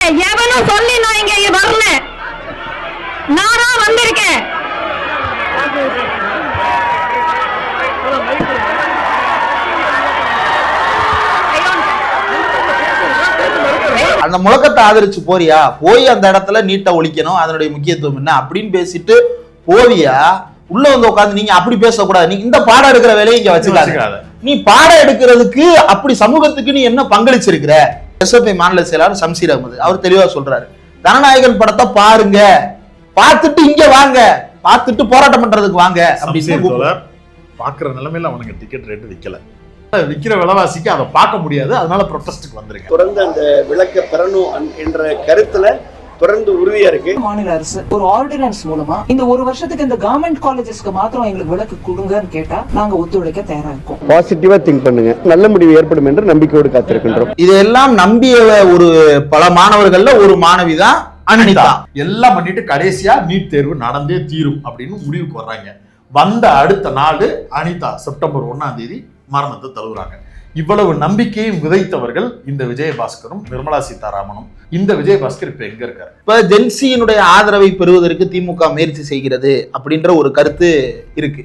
எவனும் சொல்லி நான் இங்க வரல, நானா வந்திருக்கேன். அந்த முழக்கத்தை ஆதரிச்சு போறியா, போய் அந்த இடத்துல நீட்டை ஒழிக்கணும், அதனுடைய முக்கியத்துவம் என்ன அப்படின்னு பேசிட்டு போவியா? உள்ள வந்து உட்காந்து நீங்க அப்படி பேசக்கூடாது, நீ இந்த பாடம் எடுக்கிற வேலையை இங்க வச்சுக்காத. நீ பாடம் எடுக்கிறதுக்கு அப்படி சமூகத்துக்கு நீ என்ன பங்களிச்சிருக்கிற? எஸ்எஃப்ஐ மாநில செயலாளர் ஷம்சீர் அகமது அவர் தெளிவா சொல்றாரு, ஜனநாயகன் படத்தை பாருங்க, பார்த்துட்டு இங்க வாங்க, பார்த்துட்டு போராட்டம் பண்றதுக்கு வாங்க அப்படின்னு பாக்குற நிலைமையில அவனுக்கு டிக்கெட் ரேட்டு விக்கல, விக்கிற விலைவாசிக்கு அதை பார்க்க முடியாது, அதனால ப்ரொடெஸ்டுக்கு வந்திருக்கேன். தொடர்ந்து அந்த விளக்க பெறணும் என்ற கருத்துல தொடர்ந்து உறுதியா இருக்கு. மாநில அரசு ஒரு ஆர்டினன்ஸ் மூலமா இந்த ஒரு வருஷத்துக்கு இந்த கவர்மெண்ட் காலேஜஸ்க்கு மாத்திரம் எங்களுக்கு விலக்கு கொடுங்கன்னு கேட்டா நாங்க ஒத்துழைக்க தயாரா இருக்கோம். பாசிட்டிவா திங்க் பண்ணுங்க, நல்ல முடிவு ஏற்படும் என்று நம்பிக்கையோடு காத்திருக்கின்றோம். இதெல்லாம் நம்பிய ஒரு பல மாணவர்கள்ல ஒரு மாணவிதான் அனிதா. எல்லாம் பண்ணிட்டு கடைசியா நீட் தேர்வு நடந்தே தீரும் அப்படின்னு முடிவுக்கு வர்றாங்க. வந்த அடுத்த நாள் அனிதா செப்டம்பர் 1ஆம் தேதி மரணத்தை தழுவுறாங்க. இவ்வளவு நம்பிக்கையும் விதைத்தவர்கள் இந்த விஜயபாஸ்கரும் நிர்மலா சீதாராமனும். இந்த விஜயபாஸ்கர் இப்ப எங்க இருக்காரு? இப்ப ஜென்சியினுடைய ஆதரவை பெறுவதற்கு திமுக முயற்சி செய்கிறது அப்படின்ற ஒரு கருத்து இருக்கு.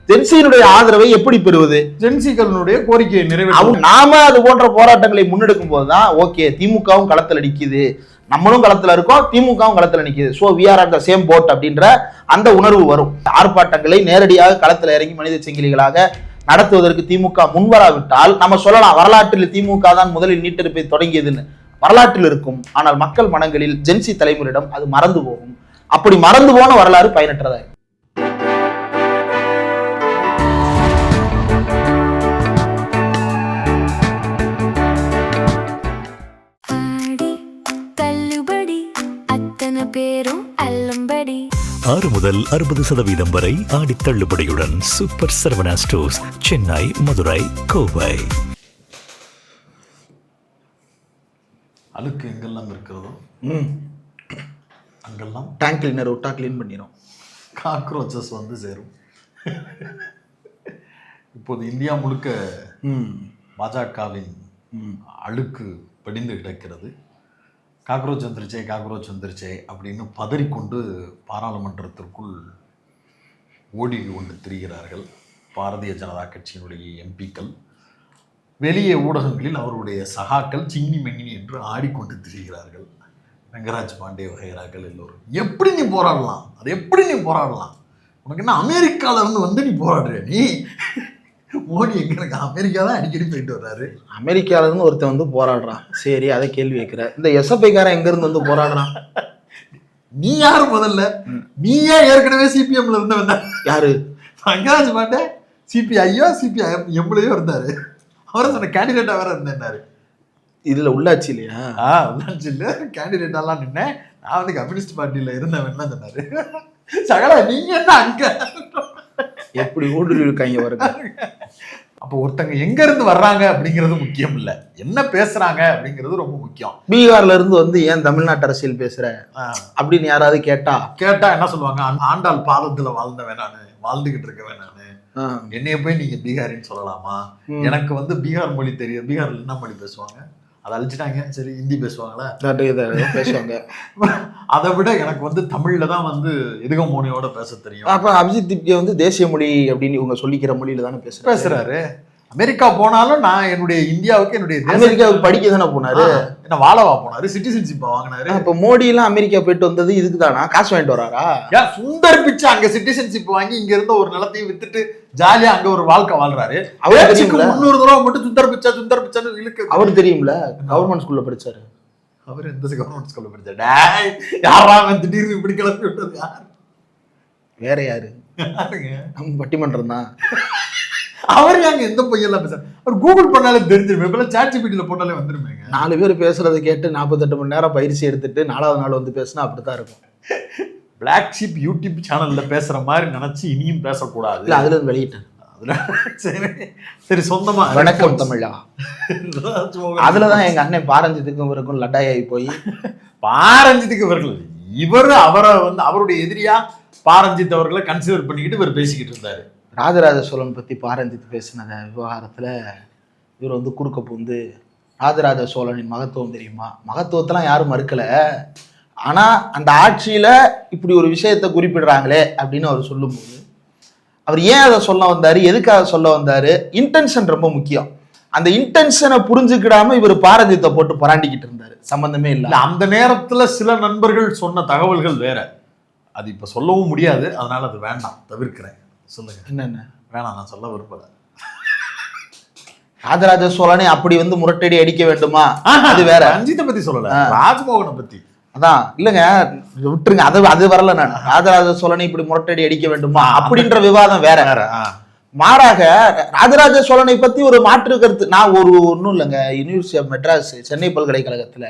ஜென்சியினுடைய ஆதரவை எப்படி பெறுவது? ஜென்சிகளுடைய கோரிக்கையை நிறைவேற்ற நாம அது போன்ற போராட்டங்களை முன்னெடுக்கும் போதுதான் ஓகே, திமுகவும் களத்தில் நிக்குது, நம்மளும் களத்துல இருக்கோம், திமுகவும் களத்துல நிக்குது, so we are at the same boat அப்படின்ற அந்த உணர்வு வரும். ஆர்ப்பாட்டங்களை நேரடியாக களத்துல இறங்கி மனித சங்கிலிகளாக நடத்துவதற்கு திமுக முன்வராவிட்டால் நம்ம சொல்லலாம் வரலாற்றில் திமுக தான் முதலில் நீட்டெடுப்பை தொடங்கியதுன்னு. வரலாற்றில் இருக்கும், ஆனால் மக்கள் மனங்களில் ஜென்சி தலைமுறையிடம் அது மறந்து போகும். அப்படி மறந்து போன வரலாறு பயனற்றதா. பேரும் 6 முதல் 60% வரை ஆடி தள்ளுபடியுடன் சூப்பர் சரவணா ஸ்டோர்ஸ், சென்னை, மதுரை, கோவை. அழுக்கு எங்கெல்லாம் இருக்கிறதோ அங்கெல்லாம் டேங்க் கிளீனர் விட்டா கிளீன் பண்ணிடும், காக்ரோச்சஸ் வந்து சேரும். இப்போது இந்தியா முழுக்க பாஜகவின் அழுக்கு படிந்து கிடக்கிறது. காக்ரோச் வந்துருச்சே, காக்ரோச் வந்துருச்சே அப்படின்னு பதறிக்கொண்டு பாராளுமன்றத்திற்குள் ஓடி கொண்டு திரிகிறார்கள் பாரதிய ஜனதா கட்சியினுடைய எம்பிக்கள். வெளியே ஊடகங்களில் அவருடைய சகாக்கள் சிங்கி மெங்கினி என்று ஆடிக்கொண்டு திரிகிறார்கள். ரங்கராஜ் பாண்டே வகைகிறார்கள் எல்லோரும். எப்படி நீ போராடலாம், அது எப்படி நீ போராடலாம், உனக்கு என்ன அமெரிக்கால இருந்து நீ போராடுற? நீ மோடி எங்க இருக்கு? அமெரிக்கா தான் அடிக்கடி போயிட்டு வர்றாரு. அமெரிக்கால இருந்து ஒருத்தன் வந்து போராடுறான், சரி அதை கேள்வி வைக்கிற. இந்த எஸ்எஃப்ஐக்காரன் எங்க இருந்து வந்து போராடுறான்? நீ யாரு முதல்ல? நீ ஏன் ஏற்கனவே சிபிஎம்ல இருந்து வந்த? யாரு? ரங்கராஜ் பாண்டே சிபிஐயோ சிபிஎம்லயோ இருந்தாரு. அவரை சொன்ன கேண்டிடேட்டா வேற இருந்தேன்னாரு. இதுல உள்ளாட்சி இல்லையா? உள்ளாட்சி இல்ல, கேண்டிடேட்டாலாம் நின்னேன், நான் வந்து கம்யூனிஸ்ட் பார்ட்டியில இருந்தவன் சொன்னாரு. சகல நீங்க என்ன அங்க எப்படி ஊடுருவி இருக்காங்க வருங்க. அப்போ ஒருத்தங்க எங்க இருந்து வர்றாங்க அப்படிங்கிறது முக்கியம் இல்ல, என்ன பேசுறாங்க அப்படிங்கிறது ரொம்ப முக்கியம். பீகார்ல இருந்து வந்து ஏன் தமிழ்நாட்டு அரசியல் பேசுற அப்படின்னு யாராவது கேட்டா என்ன சொல்லுவாங்க? ஆண்டாள் பாதத்துல வாழ்ந்தவன் நானு, வாழ்ந்துகிட்டு இருக்கவன் நானு, என்னைய போய் நீங்க பீகாரின்னு சொல்லலாமா? எனக்கு வந்து பீகார் மொழி தெரியும். பீகார்ல என்ன மொழி பேசுவாங்க? அதை அழிச்சிட்டாங்க, சரி ஹிந்தி பேசுவாங்களா? பேசுவாங்க. அதை விட எனக்கு வந்து தமிழ்ல தான் வந்து எதுகமோனியோட பேச தெரியும். அப்ப அபிஜித் திப்கே வந்து தேசிய மொழி அப்படின்னு இவங்க சொல்லிக்கிற மொழியில தானே பேசுறாரு. அமெரிக்கா போனாலும் நான் என்னுடைய இந்தியாவுக்கு என்னுடைய அமெரிக்காவுக்கு படிக்க தானே போனாரு, என்ன வாழவா போனாரு, சிட்டிசன்ஷிப் வாங்கினாரு. இப்ப மோடி எல்லாம் அமெரிக்கா போயிட்டு வந்தது இதுக்கு தானா? காசு வாங்கிட்டு வராரா? சுந்தர் பிச்சை அங்க சிட்டிசன்ஷிப் வாங்கி இங்க இருந்த ஒரு நிலத்தையும் வித்துட்டு ஜாலியா அங்க ஒரு வாழ்க்கை வாழ்றாரு. 300 தடவை மட்டும் சுந்தர் பிச்சை இழுக்கு. அவரு தெரியும்ல, கவர்மெண்ட் ஸ்கூல்ல படிச்சாரு. அவர் எந்த கவர்மெண்ட் ஸ்கூல்ல படிச்சாரு? யாரா திடீர்னு இப்படி கிளப்பி விட்டது? யார்? வேற யாரு? நம்ம பட்டிமன்றம் தான். அவர் அங்க எந்த பொய்யெல்லாம் பேசுறாரு? அவர் கூகுள் பண்ணாலே தெரிஞ்சிருமே, இப்ப சாட்ஜிபிடில போட்டாலே வந்துருமேங்க. 4 பேர் பேசுறதை கேட்டு 48 மணி நேரம் பயிற்சி எடுத்துட்டு 4வது நாள் வந்து பேசினா அப்படித்தான் இருக்கும். பிளாக் ஷிப் யூடியூப் சேனல்ல பேசுற மாதிரி நினைச்சு இனியும் பேசக்கூடாது. அதுல இருந்து வெளியிட்டேன். சரி சொந்தமா வணக்கம் தமிழா அதுலதான் எங்க அண்ணன் பாரஞ்சித்துக்கும் இவருக்கும் லட்டாயி போய் பாரஞ்சித்துக்கு இவர்கள் அவரை வந்து அவருடைய எதிரியா பாரஞ்சித் அவர்களை கன்சிடர் பண்ணிக்கிட்டு இவர் பேசிக்கிட்டு இருந்தாரு. ராஜராஜ சோழன் பத்தி பாரஞ்சித் பேசின விவகாரத்துல இவர் வந்து குறுக்க பூந்து ராஜராஜ சோழனின் மகத்துவம் தெரியுமா? மகத்துவத்தெல்லாம் யாரும் மறுக்கல. ஆனா அந்த ஆட்சியில இப்படி ஒரு விஷயத்த குறிப்பிடுறாங்களே அப்படின்னு அவர் சொல்லும்போது அவர் ஏன் அதை சொல்ல வந்தாரு, எதுக்காக சொல்ல வந்தாரு, இன்டென்ஷன் ரொம்ப முக்கியம். அந்த இன்டென்ஷனை புரிஞ்சுக்கிடாம இவர் பாரதியத்தை போட்டு பராண்டிக்கிட்டு இருந்தாரு, சம்பந்தமே இல்லை. அந்த நேரத்துல சில நண்பர்கள் சொன்ன தகவல்கள் வேற, அது இப்ப சொல்லவும் முடியாது, அதனால அது வேண்டாம், தவிர்க்கிறேன். சொல்லுங்க என்னென்ன? வேணாம், நான் சொல்ல விரும்பல. ராஜராஜ சோழனை அப்படி வந்து முரட்டடி அடிக்க வேண்டுமா, அது வேற. ரஞ்சித்தை பத்தி சொல்லல, ராஜ்மோகனை பத்தி. அதான் இல்லைங்க, விட்டுருங்க, அது வரல. நான் ராஜராஜ சோழனை இப்படி முரட்டடி அடிக்க வேண்டுமா அப்படின்ற விவாதம் வேற. மாறாக ராஜராஜ சோழனை பத்தி ஒரு மாற்று கருத்து, நான் ஒன்றும் இல்லைங்க, யூனிவர்சிட்டி ஆஃப் மெட்ராஸ் சென்னை பல்கலைக்கழகத்துல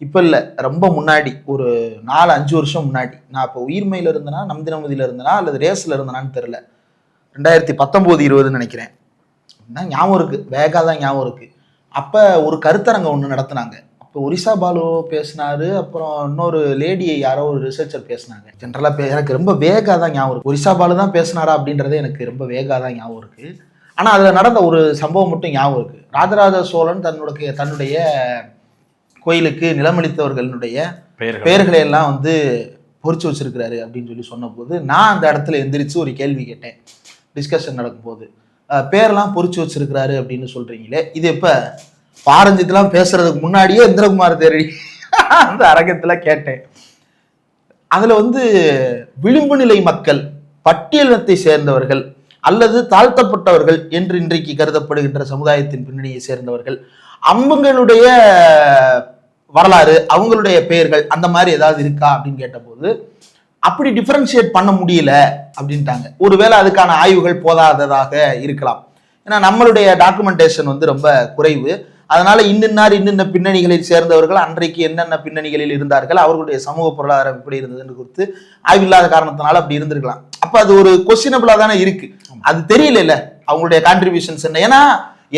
இப்ப இல்லை, ரொம்ப முன்னாடி ஒரு 4-5 வருஷம் முன்னாடி, நான் இப்போ உயிர்மையில இருந்தேனா நம்தினமதியில இருந்தேனா அல்லது ரேஸ்ல இருந்தேனான்னு தெரியல, 2019-20 நினைக்கிறேன், ஞாபகம் இருக்கு, வேகா தான் ஞாபகம் இருக்கு. அப்ப ஒரு கருத்தரங்கம் ஒண்ணு நடத்தினாங்க. அப்போ ஒரிசா பாலு பேசினாரு, அப்புறம் இன்னொரு லேடி யாரோ ஒரு ரிசர்ச்சர் பேசினாங்க. ஜென்ரலா எனக்கு ரொம்ப வேகா தான் ஞாபகம் இருக்கு, ஒரிசா பாலு தான் பேசினாரா அப்படின்றதே எனக்கு ரொம்ப வேகா தான் ஞாபகம் இருக்கு. ஆனா அதுல நடந்த ஒரு சம்பவம் மட்டும் ஞாபகம் இருக்கு. ராஜராஜ சோழன் தன்னுடைய கோயிலுக்கு நிலமளித்தவர்களுடைய பெயர்களை எல்லாம் வந்து பொறிச்சு வச்சிருக்கிறாரு அப்படின்னு சொல்லி சொன்ன போது நான் அந்த இடத்துல எந்திரிச்சு ஒரு கேள்வி கேட்டேன். டிஸ்கஷன் நடக்கும்போது, பேரெல்லாம் பொறிச்சு வச்சிருக்கிறாரு அப்படின்னு சொல்றீங்களே, இது இப்ப பாரஞ்சித்லாம் பேசுறதுக்கு முன்னாடியே இந்திரகுமார் தேரடி அந்த அரங்கத்துல கேட்டேன். அதுல வந்து விளிம்பு நிலை மக்கள், பட்டியலினத்தை சேர்ந்தவர்கள் அல்லது தாழ்த்தப்பட்டவர்கள் என்று இன்றைக்கு கருதப்படுகின்ற சமுதாயத்தின் பின்னணியை சேர்ந்தவர்கள், அவங்களுடைய வரலாறு, அவங்களுடைய பெயர்கள் அந்த மாதிரி ஏதாவது இருக்கா அப்படின்னு கேட்டபோது அப்படி டிஃபரன்ஷியேட் பண்ண முடியல அப்படின்ட்டாங்க. ஒருவேளை அதுக்கான ஆய்வுகள் போதாததாக இருக்கலாம். ஏன்னா நம்மளுடைய டாக்குமெண்டேஷன் வந்து ரொம்ப குறைவு. அதனால இன்னின்ன பின்னணிகளில் சேர்ந்தவர்கள் அன்றைக்கு என்னென்ன பின்னணிகளில் இருந்தார்கள், அவர்களுடைய சமூக பொருளாதாரம் எப்படி இருந்ததுன்னு குறித்து ஆய்வில்லாத காரணத்தினால அப்படி இருந்திருக்கலாம். அப்ப அது ஒரு கொஸ்டினபிளா தானே இருக்கு. அது தெரியல அவங்களுடைய கான்ட்ரிபியூஷன்ஸ் என்ன. ஏன்னா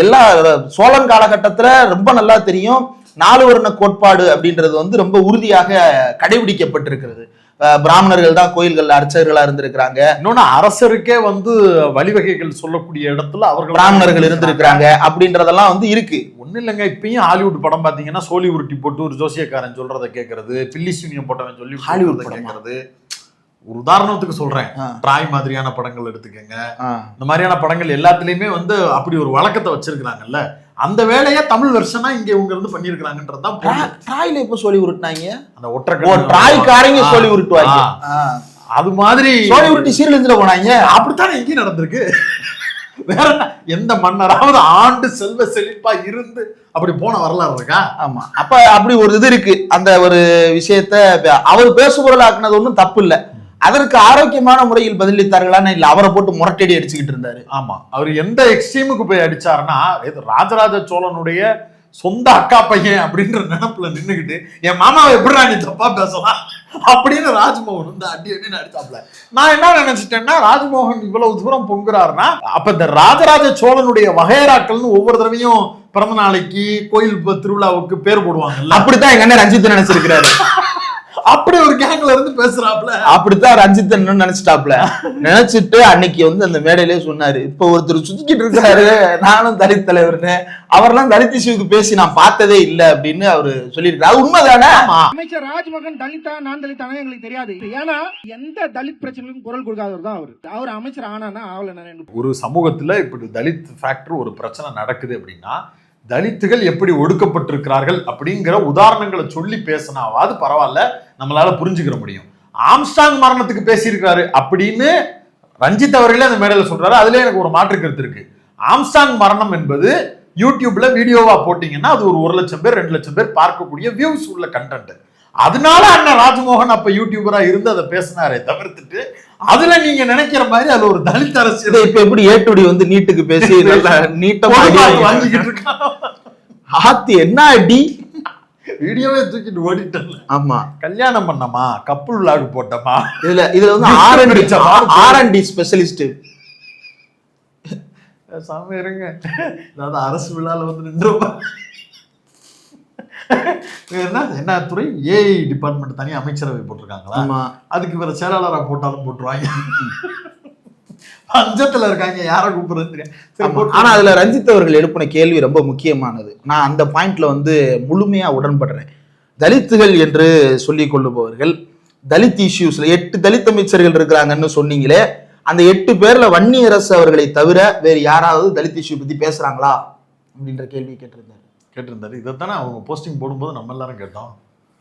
எல்லா சோழன் காலகட்டத்துல ரொம்ப நல்லா தெரியும், 4 வர்ண கோட்பாடு அப்படின்றது வந்து ரொம்ப உறுதியாக கடைபிடிக்கப்பட்டிருக்கிறது. பிராமணர்கள் தான் கோயில்கள் அர்ச்சகர்களா இருந்திருக்கிறாங்க. இன்னொன்னு அரசருக்கே வந்து வழிவகைகள் சொல்லக்கூடிய இடத்துல அவர்கள் பிராமணர்கள் இருந்திருக்கிறாங்க அப்படின்றதெல்லாம் வந்து இருக்கு. ஒன்னும் இல்லைங்க, இப்பயும் ஹாலிவுட் படம் பாத்தீங்கன்னா சோழி உருட்டி போட்டு ஒரு ஜோசியக்காரன் சொல்றதை கேட்கறது, பில்லி சூனியம் போட்டவன் சொல்லி ஹாலிவுட் கேட்கறது. ஒரு உதாரணத்துக்கு சொல்றேன், ட்ராய் மாதிரியான படங்கள் எடுத்துக்கங்க. இந்த மாதிரியான படங்கள் எல்லாத்துலயுமே வந்து அப்படி ஒரு வழக்கத்தை வச்சிருக்கிறாங்கல்ல, அந்த வேலையை தமிழ் வெர்ஷனா இங்க இவங்க இருந்து பண்ணிருக்காங்கன்றதுதான். ட்ராய்ல இப்ப சொல்லி உருட்டினாங்க, அந்த ஒற்றை ட்ராய்க்காரங்க சொல்லி உருட்டுவாங்க. அது மாதிரி சொல்லி உருட்டி சீர்லஞ்சில போனாங்க. அப்படித்தானே இங்கேயும் நடந்திருக்கு. வேற என்ன, எந்த மன்னராவது ஆண்டு செல்வ செழிப்பா இருந்து அப்படி போன வரலாறு இருக்கா? ஆமா, அப்ப அப்படி ஒரு இது இருக்கு. அந்த ஒரு விஷயத்த அவர் பேசுபொருள் ஆக்குனது ஒன்றும் தப்பு இல்லை. அதற்கு ஆரோக்கியமான முறையில் பதிலளித்தார்களான்னு இல்ல, அவரை போட்டு முரட்டடி அடிச்சுக்கிட்டு இருந்தாரு. ஆமா, அவர் எந்த எக்ஸ்ட்ரீமுக்கு போய் அடிச்சாருன்னா, ராஜராஜ சோழனுடைய சொந்த அக்கா பையன் அப்படின்ற நினைப்புல நின்னுகிட்டு என் மாமாவை எப்படி நீ தப்பா பேசலாம் அப்படின்னு ராஜ்மோகன் வந்து அடி அடின்னு அடிச்சாப்ல. நான் என்ன நினைச்சிட்டேன்னா, ராஜ்மோகன் இவ்வளவு தூரம் பொங்குறாருன்னா அப்ப இந்த ராஜராஜ சோழனுடைய வகைராக்கள்னு ஒவ்வொரு தடவையும் பிறந்த நாளைக்கு கோயில் திருவிழாவுக்கு பேர் போடுவாங்கல்ல, அப்படித்தான் எங்க அண்ணன் ரஞ்சித் நினைச்சிருக்கிறாரு. அப்படி ஒரு கேங்ல இருந்து பேசுறாப்ல. அப்படித்தான் ரஞ்சித் நினைச்சிட்டாப்ல. நினைச்சிட்டு அன்னைக்கு வந்து அந்த மேடையிலே சொன்னாரு, இப்ப ஒருத்தர் சுத்திக்கிட்டு இருக்காரு நானும் தலித் தலைவர்னு, அவர்லாம் தலித் இஷ்யூக்கு பேசி நான் பார்த்ததே இல்லை அப்படின்னு அவரு சொல்லியிருக்காரு. அது உண்மைதானே? அமைச்சர் ராஜ்மோகன் தலித்தா நான் தலித்தானே எங்களுக்கு தெரியாது. ஏன்னா எந்த தலித் பிரச்சனைக்கும் குரல் கொடுக்காதவர் தான் அவர் அமைச்சர் ஆனானா ஆகல. ஒரு சமூகத்துல இப்படி தலித் ஃபேக்டர் ஒரு பிரச்சனை நடக்குது அப்படின்னா, தலித்துகள் எப்படி ஒடுக்கப்பட்டிருக்கிறார்கள் அப்படிங்கிற உதாரணங்களை சொல்லி பேசினாவாது பரவாயில்ல, நம்மளால புரிஞ்சுக்கிற முடியும். ஆம்ஸ்டாங் மரணத்துக்கு பேசியிருக்காரு அப்படின்னு ரஞ்சித் அவர்களே அந்த மேடையில சொல்றாரு. அதுல எனக்கு ஒரு மாற்று கருத்து இருக்கு. ஆம்ஸ்டாங் மரணம் என்பது யூடியூப்ல வீடியோவா போட்டீங்கன்னா அது ஒரு 1 லட்சம் பேர் 2 லட்சம் பேர் பார்க்கக்கூடிய வியூஸ் உள்ள கண்டென்ட். அதனால அண்ணன் ராஜ்மோகன் அப்ப யூடியூபரா இருந்து அதை பேசினாரே தவிர்த்துட்டு, அதுல நீங்க நினைக்கிற மாதிரி அது ஒரு தலித் அரசியல். இப்ப எப்படி ஏட்டுடி வந்து நீட்டுக்கு பேசி நீட்டமா வாங்கிக்கிட்டு இருக்கான். ஆத்தி என்ன அடி, வீடியோவே தூக்கிட்டு ஓடிட்டல. ஆமா, கல்யாணம் பண்ணமா, கப்புள் விளாக் போட்டமா, இதுல வந்து R&D ஸ்பெஷலிஸ்ட் சாமி இருங்க. அதாவது அரசு விழால வந்து நின்றுமா என்ன துறை, ஏஐ டிபார்ட்மெண்ட் தனியா அமைச்சரவை போட்டிருக்காங்களா, அதுக்கு வேற செயலாளரா போட்டாலும் போட்டுருவாங்க. பஞ்சத்துல இருக்காங்க, யாரை கூப்பிடுறது தெரியும். சரி, போட்டு. ஆனா அதுல ரஞ்சித் அவர்கள் எழுப்பின கேள்வி ரொம்ப முக்கியமானது. நான் அந்த பாயிண்ட்ல வந்து முழுமையா உடன்படுறேன். தலித்துகள் என்று சொல்லிக் கொள்ளுபவர்கள் தலித் இஷ்யூஸ்ல 8 தலித் அமைச்சர்கள் இருக்கிறாங்கன்னு சொன்னீங்களே, அந்த 8 பேர்ல வன்னியரசு அவர்களை தவிர வேறு யாராவது தலித் இஷ்யூ பத்தி பேசுறாங்களா அப்படின்ற கேள்வி கேட்டிருந்தாரு. இதைத்தானே அவங்க போஸ்டிங் போடும்போது நம்ம எல்லாரும் கேட்டோம்.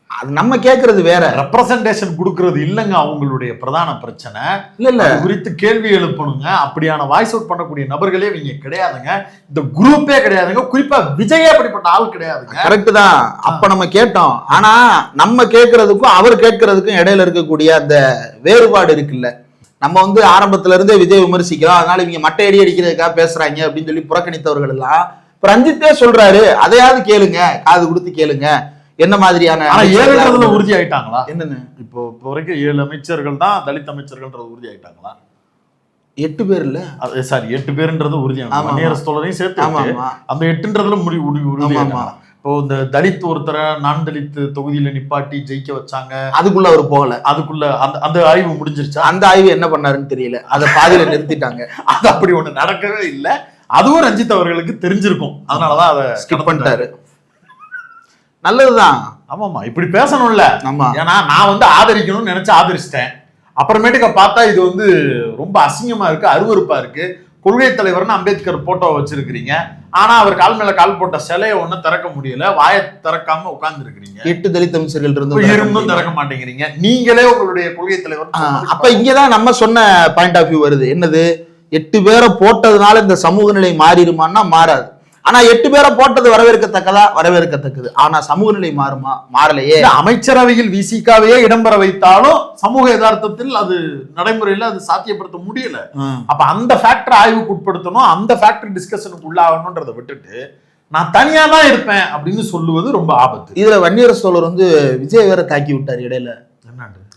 அது நம்ம கேட்கறது வேற. ரெப்ரசன்டேஷன் கொடுக்கறது இல்லைங்க அவங்களுடைய பிரதான பிரச்சனை. இல்ல அது குறித்து கேள்வி எழுப்பணுங்க. அப்படியான வாய்ஸ் அவுட் பண்ணக்கூடிய நபர்களே இவங்க கிடையாதுங்க. இந்த குரூப்பே கிடையாதுங்க. குறிப்பா விஜய் அப்படிப்பட்ட ஆள் கிடையாதுங்க. கரெக்ட் தான். அப்ப நம்ம கேட்டோம். ஆனா நம்ம கேட்கறதுக்கும் அவர் கேட்கறதுக்கும் இடையில இருக்கக்கூடிய அந்த வேறுபாடு இருக்குல்ல. நம்ம வந்து ஆரம்பத்துல இருந்தே விஜய் விமர்சிக்கிறோம், அதனால இவங்க மட்டை அடி அடிக்கிறதுக்காக பேசுறாங்க அப்படின்னு சொல்லி புறக்கணித்தவர்கள் எல்லாம் இப்ப ரஞ்சித்தே சொல்றாரு, அதையாவது கேளுங்க, காது கொடுத்து கேளுங்க. என்ன மாதிரியான உறுதி ஆயிட்டாங்களா? என்னன்னு இப்போ வரைக்கும் 7 அமைச்சர்கள் தான் தலித் அமைச்சர்கள்ன்றது உறுதி ஆயிட்டாங்களா? 8 பேர் இல்ல, சாரி 8 பேருன்றது உறுதியான சேர்த்து அந்த 8ன்றதுல உறுதி. இப்போ இந்த தலித் ஒருத்தரை நான் தலித் தொகுதியில நிப்பாட்டி ஜெயிக்க வச்சாங்க, அதுக்குள்ள அவர் போகல. அதுக்குள்ள அந்த ஆய்வு முடிஞ்சிருச்சா? அந்த ஆய்வு என்ன பண்ணாருன்னு தெரியல, அதை பாதியில நிறுத்திட்டாங்க. அது அப்படி ஒண்ணு நடக்கவே இல்லை. அதுவும் ரஞ்சித் அவர்களுக்கு தெரிஞ்சிருக்கும், அதனாலதான் அதை ஸ்கிப் பண்ணிட்டாரு. நல்லதுதான். ஆமாமா, இப்படி பேசணும்ல. ஆமா, ஏன்னா நான் வந்து ஆதரிக்கணும்னு நினைச்சு ஆதரிச்சிட்டேன். அப்புறமேட்டுக்க பார்த்தா இது வந்து ரொம்ப அசிங்கமா இருக்கு, அருவருப்பா இருக்கு. கொள்கை தலைவர்னு அம்பேத்கர் போட்டோ வச்சிருக்கிறீங்க, ஆனா அவர் கால் மேல கால் போட்ட சிலையை ஒன்னும் திறக்க முடியல, வாயை திறக்காம உட்கார்ந்து இருக்கிறீங்க. 8 தலித் அமைச்சர்கள் இருந்தும் திறக்க மாட்டேங்கிறீங்க நீங்களே உங்களுடைய கொள்கை தலைவர். அப்ப இங்கதான் நம்ம சொன்ன பாயிண்ட் ஆஃப் வியூ வருது. என்னது, 8 பேரை போட்டதுனால இந்த சமூக நிலை மாறிடுமான்னா மாறாது. ஆனா 8 பேரை போட்டது வரவேற்கத்தக்கதா? வரவேற்கத்தக்கது. ஆனா சமூக நிலை மாறுமா? மாறலையே. அமைச்சரவையில் விசிகாவையே இடம்பெற வைத்தாலும் சமூக யதார்த்தத்தில் அது நடைமுறையில அது சாத்தியப்படுத்த முடியல. அப்ப அந்த ஃபேக்டர் ஆய்வுக்கு உட்படுத்தணும், அந்த ஃபேக்டர் டிஸ்கஷனுக்கு உள்ளாகணும்ன்றதை விட்டுட்டு நான் தனியா தான் இருப்பேன் அப்படின்னு சொல்லுவது ரொம்ப ஆபத்து. இதுல வன்னியரசு தோழர் வந்து விஜய் வேற தாக்கி விட்டாரு இடையில.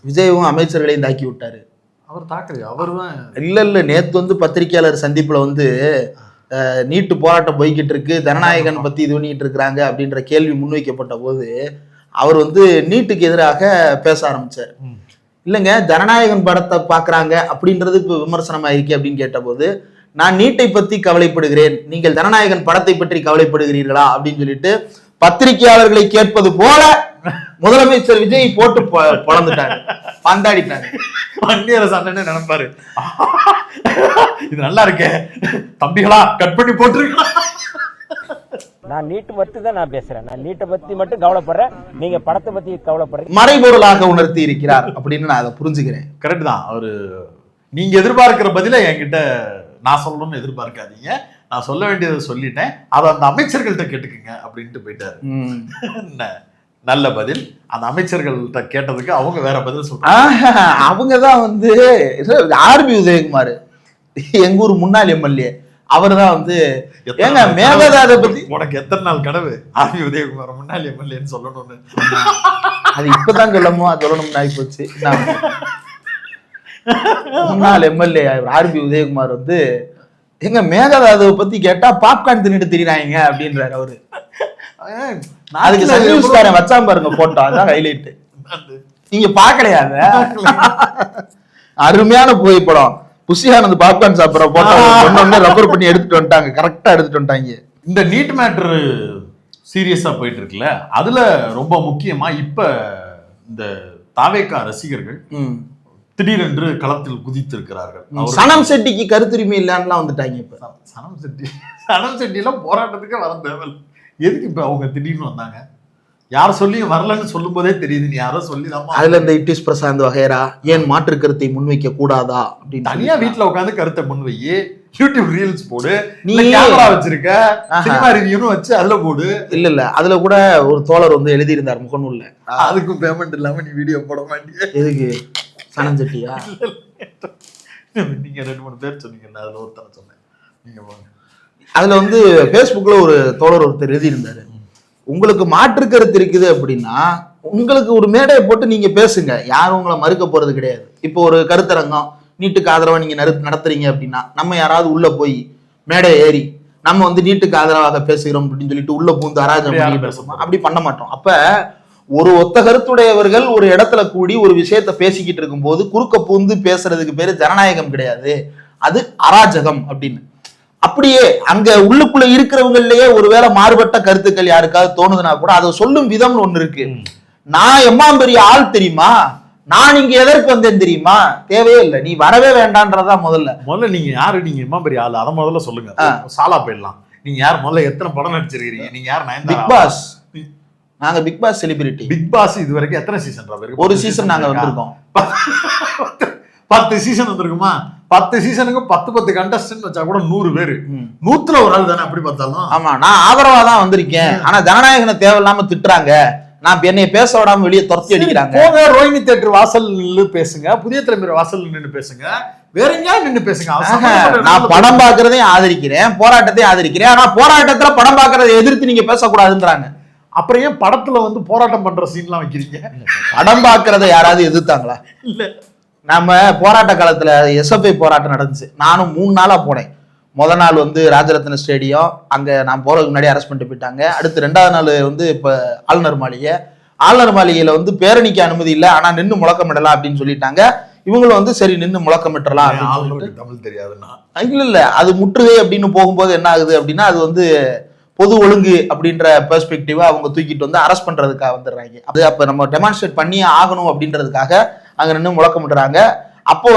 விஜயும் அமைச்சர்களையும் தாக்கி விட்டாரு. அவர் தாக்கலையா? அவர் தான் இல்ல நேத்து வந்து பத்திரிகையாளர் சந்திப்புல வந்து நீட்டு போராட்டம் போய்கிட்டு இருக்கு, ஜனநாயகன் பத்தி இது பண்ணிட்டு இருக்கிறாங்க அப்படின்ற கேள்வி முன்வைக்கப்பட்ட போது அவர் வந்து நீட்டுக்கு எதிராக பேச ஆரம்பிச்சார். இல்லைங்க, ஜனநாயகன் படத்தை பாக்குறாங்க அப்படின்றது இப்ப விமர்சனமா இருக்கு அப்படின்னு கேட்ட போது, நான் நீட்டை பத்தி கவலைப்படுகிறேன், நீங்கள் ஜனநாயகன் படத்தை பற்றி கவலைப்படுகிறீர்களா அப்படின்னு சொல்லிட்டு பத்திரிகையாளர்களை கேட்பது போல முதலமைச்சர் விஜய் போட்டு பொழந்துட்டாரு, பந்தாடிட்டாரு. வன்னியரசு அண்ணனே நினைப்பாரு, இது நல்லா இருக்கே தம்பிகளா, கட் பண்ணி போட்டுருக்கா. நான் நீட்டு மட்டும் தான் நான் பேசுறேன், நான் நீட்டை பத்தி மட்டும் கவலைப்படுறேன், நீங்க படத்தை பத்தி கவலைப்படுறீங்க. மறைபொருளாக உணர்த்தி இருக்கிறார் அப்படின்னு நான் அதை புரிஞ்சுக்கிறேன். கரெக்ட் தான். அவரு நீங்க எதிர்பார்க்கிற பதில என்கிட்ட நான் சொல்லணும்னு எதிர்பார்க்காதீங்க, நான் சொல்ல வேண்டியதை சொல்லிட்டேன், அதை அந்த அமைச்சர்கள்ட்ட கேட்டுக்குங்க அப்படின்ட்டு போயிட்டாரு. நல்ல பதில். அந்த அமைச்சர்கள்ட்ட கேட்டதுக்கு அவங்க வேற பதில் சொல்றாங்க. அவங்கதான் வந்து ஆர்பி உதயகுமார், எங்க ஊர் முன்னாள் எம்எல்ஏ, அவர் தான் வந்து ஏங்க மேகதாதை பத்தி உனக்கு எத்தனை நாள் கனவு ஆர்பி உதயகுமார் முன்னாள் எம்எல்ஏன்னு சொல்லணும்னு? அது இப்பதான் சொல்லணும்னு ஆகி போச்சு. முன்னாள் எம்எல்ஏ ஆர்பி உதயகுமார் வந்து எங்க மேகதாதுவை பத்தி கேட்டா பாப்கார்ன் தின்னுட்டு திரிறாங்க அப்படின்றாரு அவரு. அதுக்கு சர்வீஸ்காரன் வச்சாம பாருங்க போட்டோ, அதான் ஹைலைட். நீங்க பாக்கலையா? அருமையான புகைப்படம். புஷியானந்த் பாப்கார்ன் சாப்பிட்ற போட்டோ ரெஃபர் பண்ணி எடுத்துட்டு வந்துட்டாங்க, கரெக்டா எடுத்துட்டு வந்துட்டாங்க. இந்த நீட் மேட்டர் சீரியஸா போயிட்டு இருக்குல்ல, அதுல ரொம்ப முக்கியமா இப்ப இந்த தாவேகா ரசிகர்கள் திடீரென்று களத்தில் குதித்திருக்கிறார்கள். சனம் செட்டிக்கு கருத்துரிமை இல்லைன்னா வந்துட்டாங்க. இப்ப சனம் செட்டிலாம் போராட்டத்துக்கே வர தேவையில்லை. எதுக்கு இப்ப அவங்க திடீர்னு வந்தாங்க? யார் சொல்லியும் வரலன்னு சொல்லும் போதே தெரியுது, நீ யாரோ சொல்லி தான். அதுல இந்த இட்டிஸ் பிரசாந்த் வகைரா ஏன் மாற்று கருத்தை முன்வைக்க கூடாதா அப்படின்னு தனியா வீட்டுல உட்காந்து கருத்தை முன்வை, யூடியூப் ரீல்ஸ் போடு, நீ கேமரா வச்சிருக்க, சினிமா ரிவ்யூன்னு வச்சு அதுல போடு. இல்ல அதுல கூட ஒரு தோழர் வந்து எழுதியிருந்தார் முகநூல்ல, அதுக்கும் பேமெண்ட் இல்லாம நீ வீடியோ போட மாட்டிய. எதுக்கு? சனம் செட்டியா? நீங்க 2-3 பேர் சொன்னீங்கல்ல, அதுல ஒருத்தனை சொன்னேன். நீங்க போங்க. அதுல வந்து பேஸ்புக்ல ஒரு தோழர் ஒருத்தர் எழுதியிருந்தாரு, உங்களுக்கு மாற்று கருத்து இருக்குது அப்படின்னா உங்களுக்கு ஒரு மேடையை போட்டு நீங்க பேசுங்க, யாரும் உங்களை மறுக்க போறது கிடையாது. இப்போ ஒரு கருத்தரங்கம் நீட்டுக்கு ஆதரவா நீங்க நடத்துறீங்க அப்படின்னா நம்ம யாராவது உள்ள போய் மேடை ஏறி நம்ம வந்து நீட்டுக்கு ஆதரவாக பேசுகிறோம் அப்படின்னு சொல்லிட்டு உள்ள பூந்து அராஜகம் பேசுவோம்? அப்படி பண்ண மாட்டோம். அப்ப ஒரு ஒத்த கருத்துடையவர்கள் ஒரு இடத்துல கூடி ஒரு விஷயத்த பேசிக்கிட்டு இருக்கும் போது குறுக்க பூந்து பேசுறதுக்கு பேரு ஜனநாயகம் கிடையாது. அது அராஜகம் அப்படின்னு. அப்படியே அங்க உள்ளுக்குள்ள இருக்கிறவங்கலயே ஒருவேளை மாறுபட்ட கருத்துக்கள் யாருக்காவது தோணுதுன்னா கூட அதை சொல்லும் விதம்னு ஒண்ணு இருக்கு. நான் எம்மாம்பெரிய ஆள் தெரியுமா, நான் இங்க எதற்கு வந்தேன் தெரியுமா, தேவையே இல்லை, நீ வரவே வேண்டான்றதா முதல்ல நீங்க யாரு, நீங்க எம்மா பெரிய ஆளு, அதை முதல்ல சொல்லுங்க. சாலா போயிடலாம். நீங்க யார், முதல்ல எத்தனை படம் நடிச்சிருக்கீங்க, நீங்க யார்? Bigg Boss. நாங்க Bigg Boss celebrity. Bigg Boss இது வரைக்கும் எத்தனை சீசன்? ஒரு சீசன் நாங்க வந்திருக்கோம். 10 சீசன் வந்திருக்குமா? 10 சீசனுக்கு 10 கண்டஸ்டன்ட் வச்சா கூட 100 பேரு, 100ல ஒரு ஆள் தானே அப்படி பார்த்தாலும். ஆமா, நான் ஆதரவா தான் வந்திருக்கேன். ஆனா ஜனநாயகனை தேவையில்லாம திட்டுறாங்க, நான் என்னைய பேச விடாம வெளியே துரத்தி அடிக்கிறாங்க. போங்க, ரோஹிணி தியேட்டர் வாசல் பேசுங்க, புதிய தலைமுறை வாசல் நின்று பேசுங்க, வேற எங்கேயாவது நின்று பேசுங்க. நான் படம் பாக்குறதையும் ஆதரிக்கிறேன், போராட்டத்தையும் ஆதரிக்கிறேன். ஆனா போராட்டத்துல படம் பாக்குறதை எதிர்த்து நீங்க பேசக்கூடாதுன்றாங்க. அப்புறம் ஏன் படத்துல போராட்டம் பண்ற சீன்லாம் வைக்கிறீங்க? படம் பாக்குறத யாராவது எதிர்த்தாங்களா? இல்ல. நம்ம போராட்ட காலத்துல SFI போராட்டம் நடந்துச்சு. நானும் 3 நாளா போனேன். முதல் நாள் ராஜரத்ன ஸ்டேடியம், அங்க நான் போறதுக்கு முன்னாடி அரெஸ்ட் பண்ணிட்டு போயிட்டாங்க. அடுத்து 2வது நாள் இப்ப ஆளுநர் மாளிகையில பேரணிக்கு அனுமதி இல்லை, ஆனா நின்று முழக்கமிடலாம் அப்படின்னு சொல்லிட்டாங்க. இவங்களும் சரி நின்று முழக்கமிட்டலாம். தமிழ் தெரியாதுன்னா இல்ல, அது முற்றுகை அப்படின்னு போகும்போது என்ன ஆகுது அப்படின்னா, அது பொது ஒழுங்கு அப்படின்ற பெர்ஸ்பெக்டிவா அவங்க தூக்கிட்டு அரெஸ்ட் பண்றதுக்காக வந்துடுறாங்க. அது அப்ப நம்ம டெமான்ஸ்ட்ரேட் பண்ணியே ஆகணும் அப்படின்றதுக்காக அங்க நின்று முழக்கமிடுறாங்க. அப்போ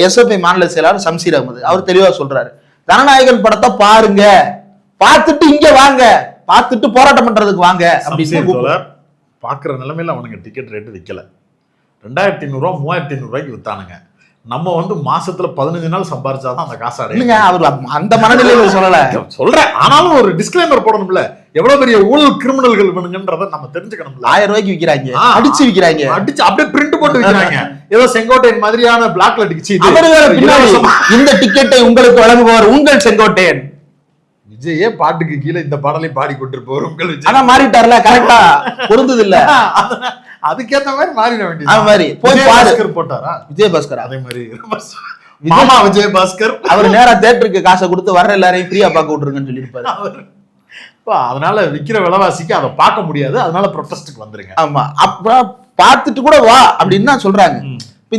SFI மாநில செயலாளர் சம்சீர் அகமது அவர் தெளிவா சொல்றாரு, ஜனநாயகன் படத்தை பாருங்க, பார்த்துட்டு இங்க வாங்க, பார்த்துட்டு போராட்டம் பண்றதுக்கு வாங்க அப்படின்னு. பாக்குற நிலைமையில அவனுங்க டிக்கெட் ரேட்டு விற்கல. 2500 3500 வித்தானுங்க. நம்ம மாசத்துல 15 நாள் சம்பாரிச்சாதான் அந்த காசு அடையுங்க. அவர் அந்த மனநிலையில சொல்லல, சொல்றேன். ஆனாலும் ஒரு டிஸ்க்ளைமர் போடணும்ல, எவ்வளவு பெரிய ஊழல் கிரிமினல்கள் வேணுங்கன்றத நம்ம தெரிஞ்சுக்கணும். 1000 ரூபாய்க்கு விக்கிறாங்க, அடிச்சு விக்கிறாங்க, அடிச்சு அப்படியே பிரிண்ட் போட்டு விக்கிறாங்க. ஏதோ செங்கோட்டையன் மாதிரியான பிளாக்ல டிக்கெட். இந்த டிக்கெட்டை உங்களுக்கு வழங்குபவர் உங்கள் செங்கோட்டையன். விஜயே பாட்டுக்கு கீழே இந்த பாடலை பாடி கொண்டிருப்பவர் உங்கள் விஜய். ஆனா மாறிட்டார்ல, கரெக்டா பொருந்தது இல்ல, அதுக்கேற்ற மாதிரி மாறிட வேண்டியது. அது மாதிரி போய் பாஸ்கர் போட்டாரா, விஜயபாஸ்கர் அதே மாதிரி மாமா விஜயபாஸ்கர் அவர் நேரா தியேட்டருக்கு காசை கொடுத்து வர்ற எல்லாரையும் ஃப்ரீயா பார்க்க விட்டுருங்கன்னு சொல்லியிருப்பாரு. அதனால விக்கிற விலைவாசிக்கு அதை பார்க்க முடியாது, அதனால ப்ரொடெஸ்டுக்கு வந்துருங்க. ஆமா, அப்ப பார்த்துட்டு கூட வா அப்படின்னு தான் சொல்றாங்க.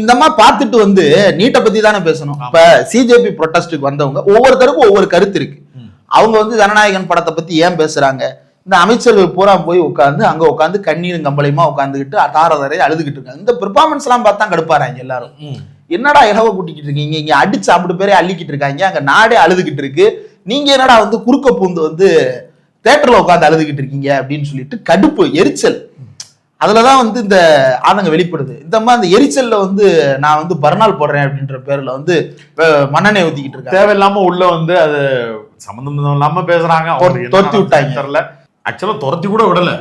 இந்த மாதிரி பார்த்துட்டு நீட்டை பத்தி தானே பேசணும். இப்ப சிஜேபி ப்ரொடெஸ்டுக்கு வந்தவங்க ஒவ்வொருத்தருக்கும் ஒவ்வொரு கருத்து இருக்கு. அவங்க ஜனநாயகன் படத்தை பத்தி ஏன் பேசுறாங்க, இந்த அமைச்சர்கள் பூரா போய் உட்காந்து அங்க உட்காந்து கண்ணீரும் கம்பளையுமா உட்காந்துக்கிட்டு தாரதாரை அழுதுகிட்டு இருக்காங்க. இந்த பெர்ஃபார்மன்ஸ் எல்லாம் பார்த்தா கடுப்பாறாங்க எல்லாரும். என்னடா இலவ கூட்டிக்கிட்டு இருக்கீங்க, இங்க அடிச்சு அப்படி பேரே அள்ளிக்கிட்டு இருக்காங்க, அங்க நாடே அழுதுகிட்டு இருக்கு, நீங்க என்னடா குறுக்க பூந்து தியேட்டர்ல உட்காந்து அழுதுகிட்டு இருக்கீங்க அப்படின்னு சொல்லிட்டு கடுப்பு, எரிச்சல். அதுலதான் இந்த ஆதங்க வெளிப்படுது. இந்த மாதிரி அந்த எரிச்சல்ல நான் பர்னால் போடுறேன் அப்படின்ற பேர்ல மண்ணெண்ணெய் ஊத்திக்கிட்டு இருக்கேன். தேவையில்லாம உள்ள அது சம்பந்தம் இல்லாம பேசுறாங்க. துரத்தி விட்டாங்க. தெரியல, ஆக்சுவலா துரத்தி கூட விடல,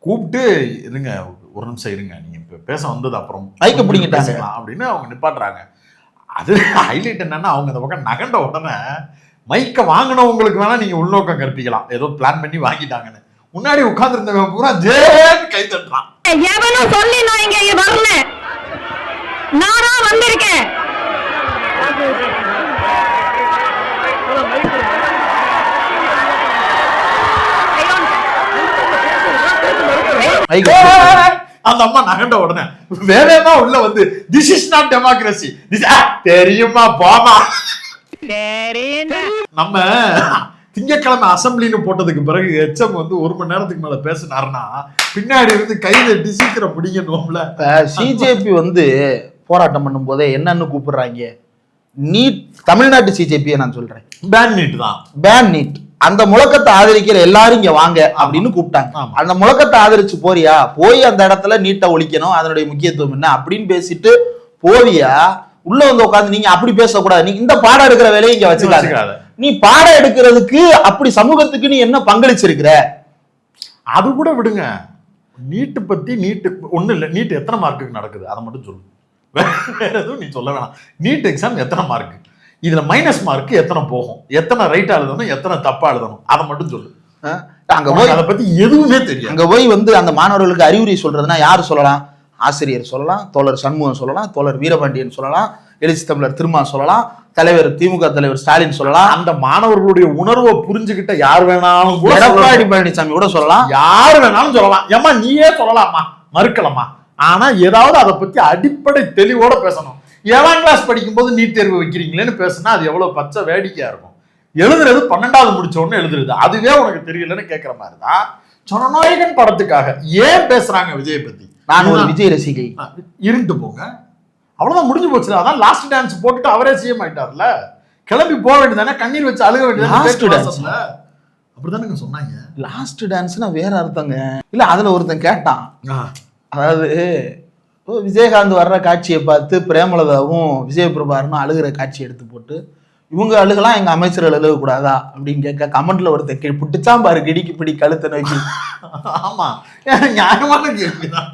கூப்பிட்டு இருங்க ஒரு நிமிஷம் இருங்க, நீங்க பேச வந்தது அப்புறம் மைக்க பிடிங்கிட்டாங்க அப்படின்னு அவங்க நிப்பாட்டுறாங்க. அது ஹைலைட் என்னன்னா, அவங்க அந்த பக்கம் நகண்ட உடனே மைக்க வாங்கினவங்களுக்கு வேணா நீங்க உள்நோக்கம் கற்பிக்கலாம், ஏதோ பிளான் பண்ணி வாங்கிட்டாங்கன்னு. முன்னாடி உட்கார்ந்து இருந்தவங்க பூரா ஜேன்னு கை தட்டுறான். எவனும் சொல்லி நான் இங்க வரல, நானா வந்திருக்கேன். அந்த அம்மா நகண்ட உடனே வேலையமா உள்ள திஸ் இஸ் நாட் டெமோக்ரஸி, தெரியுமா போமா. நம்ம திங்கட்கிழமை அசம்பிளின்னு போட்டதுக்கு பிறகு எச்எம் 1 மணி நேரத்துக்கு மேல பேசினாருன்னா பின்னாடி இருந்து கை தட்டி சீக்கிரம் முடிக்கணும்ல. சிஜேபி போராட்டம் பண்ணும் போதே என்னன்னு கூப்பிடுறாங்க, நீட். தமிழ்நாட்டு சிஜேபியை நான் சொல்றேன், பேன் நீட் தான், பேன் நீட். அந்த முழக்கத்தை ஆதரிக்கிற எல்லாரும் இங்க வாங்க அப்படின்னு கூப்பிட்டாங்க. அந்த முழக்கத்தை ஆதரிச்சு போறியா, போய் அந்த இடத்துல நீட்டை ஒழிக்கணும், அதனுடைய முக்கியத்துவம் என்ன அப்படின்னு பேசிட்டு போவியா, உள்ள உட்காந்து நீங்க அப்படி பேசக்கூடாது, நீங்க இந்த பாடம் எடுக்கிற வேலையை இங்க வச்சுக்காத, நீ பாடம் எடுக்கிறதுக்கு அப்படி சமூகத்துக்கு நீ என்ன பங்களிச்சிருக்கிற, அது கூட விடுங்க. நீட்டு பத்தி நீட்டு ஒண்ணு இல்ல, நீட் எத்தனை மார்க்குக்கு நடக்குது அதை மட்டும் சொல்லு, வேற எதுவும் நீ சொல்ல வேணாம். நீட் எக்ஸாம் எத்தனை மார்க், இதுல மைனஸ் மார்க் எத்தனை போகும், எத்தனை ரைட்டா எழுதணும், எத்தனை தப்பா எழுதணும், அதை மட்டும் சொல்லு. அங்க போய் அதை பத்தி எதுவுமே தெரியும். அங்க போய் அந்த மாணவர்களுக்கு அறிவுரை சொல்றதுன்னா யாரு சொல்லலாம், ஆசிரியர் சொல்லலாம், தோழர் சண்முகம் சொல்லலாம், தோழர் வீரபாண்டியன் சொல்லலாம், எழுச்சி தமிழர் திருமா சொல்லலாம், தலைவர் திமுக தலைவர் ஸ்டாலின் சொல்லலாம். அந்த மாணவர்களுடைய உணர்வை புரிஞ்சுக்கிட்ட யார் வேணாலும், எடப்பாடி பழனிசாமி கூட சொல்லலாம், யார் வேணாலும் சொல்லலாம். ஏமா நீயே சொல்லலாமா, மறுக்கலாமா, ஆனா ஏதாவது அதை பத்தி அடிப்படை தெளிவோட பேசணும். 7ஆம் கிளாஸ் படிக்கும்போது நீட் தேர்வு வைக்கிறீங்களேன்னு பேசுனா அது எவ்வளவு பச்சை வேடிக்கையா இருக்கும். எழுதுறது 12வது முடிச்ச உடனே எழுதுறது, அதுவே உனக்கு தெரியலன்னு கேட்கிற மாதிரி தான் ஜனநாயகன் படத்துக்காக ஏன் பேசுறாங்க விஜயை பத்தி. நான் ஒரு விஜய் ரசிகை. இருந்துட்டு போங்க, அவ்வளவுதான், முடிஞ்சு போச்சு. அதான் லாஸ்ட் டான்ஸ் போட்டுட்டு அவரே சிஎம் ஆயிட்டார்ல, கிளம்பி போக வேண்டியதானே, கண்ணீர் வச்சு அழுக வேண்டியதானே. அப்படிதானுங்க சொன்னாங்க. லாஸ்ட் டான்ஸ்னா வேற அர்த்தங்க. இல்ல அதுல ஒருத்தன் கேட்டான், அதாவது விஜயகாந்த் வர்ற காட்சியை பார்த்து பிரேமலதாவும் விஜய் பிரபாகரனும் அழுகிற காட்சி எடுத்து போட்டு இவங்க அழுகலாம் எங்க அமைச்சர்கள் அழுக கூடாதா அப்படின்னு கேட்க கமெண்ட்ல ஒருத்தன் புட்டிச்சாம் பாரு கிடிக்கு பிடி கழுத்தை நோக்கி. ஆமா, நியாயமான கேள்விதான்.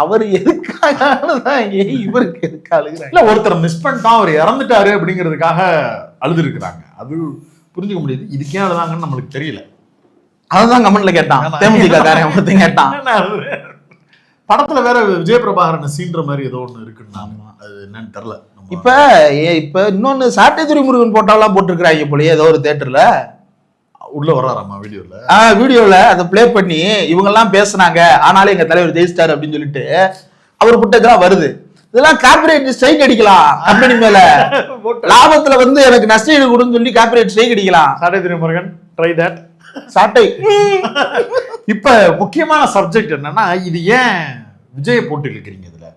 அவர் எதுக்காகதான் இவருக்கு எதுக்கு அழுகிறாங்க? இல்ல ஒருத்தர் மிஸ் பண்ணிட்டா, அவர் இறந்துட்டாரு அப்படிங்கிறதுக்காக அழுது இருக்கிறாங்க. அது புரிஞ்சுக்க முடியுது. இதுக்கே அழுதாங்கன்னு நம்மளுக்கு தெரியல. அதுதான் கமெண்ட்ல கேட்டான், தேமுதிக காரன் கேட்டான். படத்துல வேற விஜய் பிரபாகரன் சீன்ற மாதிரி ஏதோ ஒண்ணு இருக்குன்னு, அது என்னன்னு தெரியல. இப்ப இன்னொன்னு சாட்டை துரைமுருகன் போட்டாலாம் போட்டிருக்கிறாங்க போலயே ஏதோ ஒரு தியேட்டர்ல. உள்ள வர்றாராமா வீடியோல? வீடியோல அதை பிளே பண்ணி இவங்க எல்லாம் பேசுனாங்க, ஆனாலும் எங்க தலைவர் ஜெயிச்சிட்டாரு அப்படின்னு சொல்லிட்டு அவர் புட்டதெல்லாம் வருது. இதெல்லாம் கார்பரேட் ஸ்ட்ரைக் அடிக்கலாம், கம்பெனி மேல லாபத்துல வந்து எனக்கு நஷ்ட ஈடு கொடுன்னு சொல்லி கார்பரேட் ஸ்ட்ரைக் அடிக்கலாம். சாட்டை துரைமுருகன் ட்ரை தட். சாட்டை. இப்ப முக்கியமான சப்ஜெக்ட் என்னன்னா, இது ஏன் விஜயை போட்டு இழுக்கிறீங்க, இதுல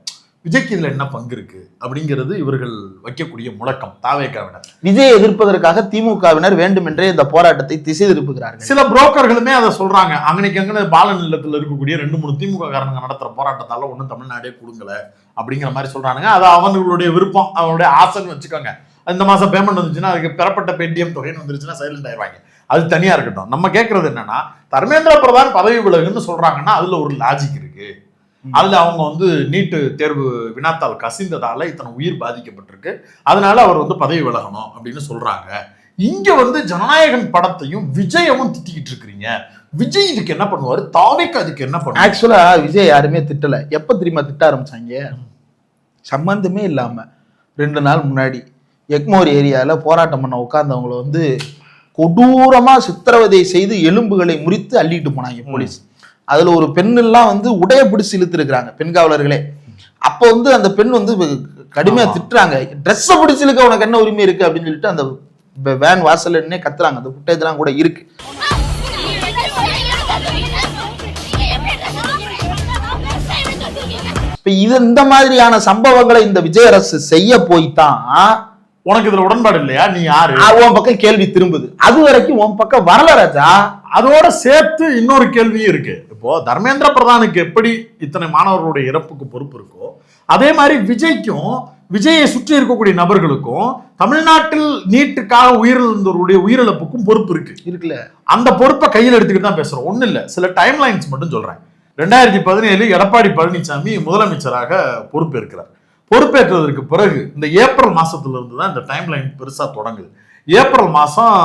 விஜய்க்கு இதுல என்ன பங்கு இருக்கு அப்படிங்கிறது இவர்கள் வைக்கக்கூடிய முழக்கம். தாவேக்காவினர் விஜயை எதிர்ப்பதற்காக திமுகவினர் வேண்டுமென்றே இந்த போராட்டத்தை திசை திருப்புகிறார்கள். சில புரோக்கர்களுமே அதை சொல்றாங்க. அங்கனைக்கு பாலன் இல்லத்துல இருக்கக்கூடிய 2-3 திமுக காரங்க நடத்துற போராட்டத்தால ஒன்னும் தமிழ்நாடே கொடுங்கல அப்படிங்கிற மாதிரி சொல்றானுங்க. அது அவங்களுடைய விருப்பம், அவங்களுடைய ஆசைன்னு வச்சுக்கோங்க. இந்த மாசம் பேமெண்ட் வந்துச்சுன்னா அதுக்கு பெறப்பட்ட பேடிஎம் தொகைன்னு வந்துருச்சுன்னா சைலண்ட் ஆயிடுவாங்க. அது தனியா இருக்கட்டும். நம்ம கேட்கறது என்னன்னா, தர்மேந்திர பிரதான் பதவி விலகுன்னு சொல்றாங்கன்னா அதுல ஒரு லாஜிக் இருக்கு. அதுல அவங்க வந்து நீட்டு தேர்வு வினாத்தால் கசிந்ததால இத்தனை உயிர் பாதிக்கப்பட்டிருக்கு, அதனால அவர் வந்து பதவி விலகணும் அப்படின்னு சொல்றாங்க. இங்க வந்து ஜனநாயகன் படத்தையும் விஜயவும் திட்டிக்கிட்டு இருக்கிறீங்க. விஜய் இதுக்கு என்ன பண்ணுவாரு, தாவேக்கு அதுக்கு என்ன பண்ணுவாரு? ஆக்சுவலா விஜய் யாருமே திட்டல. எப்ப தெரியுமா திட்ட ஆரம்பிச்சாங்க? சம்பந்தமே இல்லாம 2 நாள் முன்னாடி எக்மோர் ஏரியால போராட்டம் பண்ண உட்கார்ந்தவங்களை வந்து கொடூரமா சித்திரவதை செய்து எலும்புகளை முறித்து அள்ளிட்டு போனாங்க போலீஸ். அதுல ஒரு பெண்ணெல்லாம் வந்து உடைய பிடிச்சு இழுத்து இருக்கிறாங்க, பெண் காவலர்களே. அப்ப வந்து அந்த பெண் வந்து கடுமையா திட்டுறாங்க, ட்ரெஸ்ஸை பிடிச்சு இழுக்க உனக்கு என்ன உரிமை இருக்கு அப்படின்னு சொல்லிட்டு அந்த வேன் வாசல்னே கத்துறாங்க. அந்த ஃபுட்டேஜ் எல்லாம் கூட இருக்கு. இப்ப இது இந்த மாதிரியான சம்பவங்களை இந்த விஜய் அரசு செய்ய போய்தான் உனக்கு இதுல உடன்பாடு இல்லையா? நீ யாரு? உன் பக்கம் கேள்வி திரும்புது. அது வரைக்கும் உன் பக்கம் வரல ராஜா. அதோட சேர்த்து இன்னொரு கேள்வியும் இருக்கு. இப்போ தர்மேந்திர பிரதானுக்கு எப்படி இத்தனை மாணவர்களுடைய இறப்புக்கு பொறுப்பு இருக்கோ, அதே மாதிரி விஜய்க்கும் விஜயை சுற்றி இருக்கக்கூடிய நபர்களுக்கும் தமிழ்நாட்டில் நீட்டுக்காக உயிரிழந்தவர்களுடைய உயிரிழப்புக்கும் பொறுப்பு இருக்குல்ல. அந்த பொறுப்பை கையில் எடுத்துக்கிட்டு தான் பேசுறோம். ஒண்ணு இல்ல, சில டைம் லைன்ஸ் மட்டும் சொல்றேன். 2017 எடப்பாடி பழனிசாமி முதலமைச்சராக பொறுப்பேற்கிறார். பொறுப்பேற்றதற்கு பிறகு இந்த ஏப்ரல் மாசத்துல இருந்து தான் இந்த டைம் லைன் பெருசா தொடங்குது. ஏப்ரல் மாசம்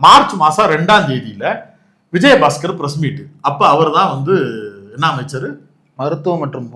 மார்ச் மாசம் 2ஆம் தேதியில விஜயபாஸ்கர் பிரஸ் மீட். அப்ப அவர் தான் வந்து என்ன அமைச்சர், மருத்துவம் மற்றும்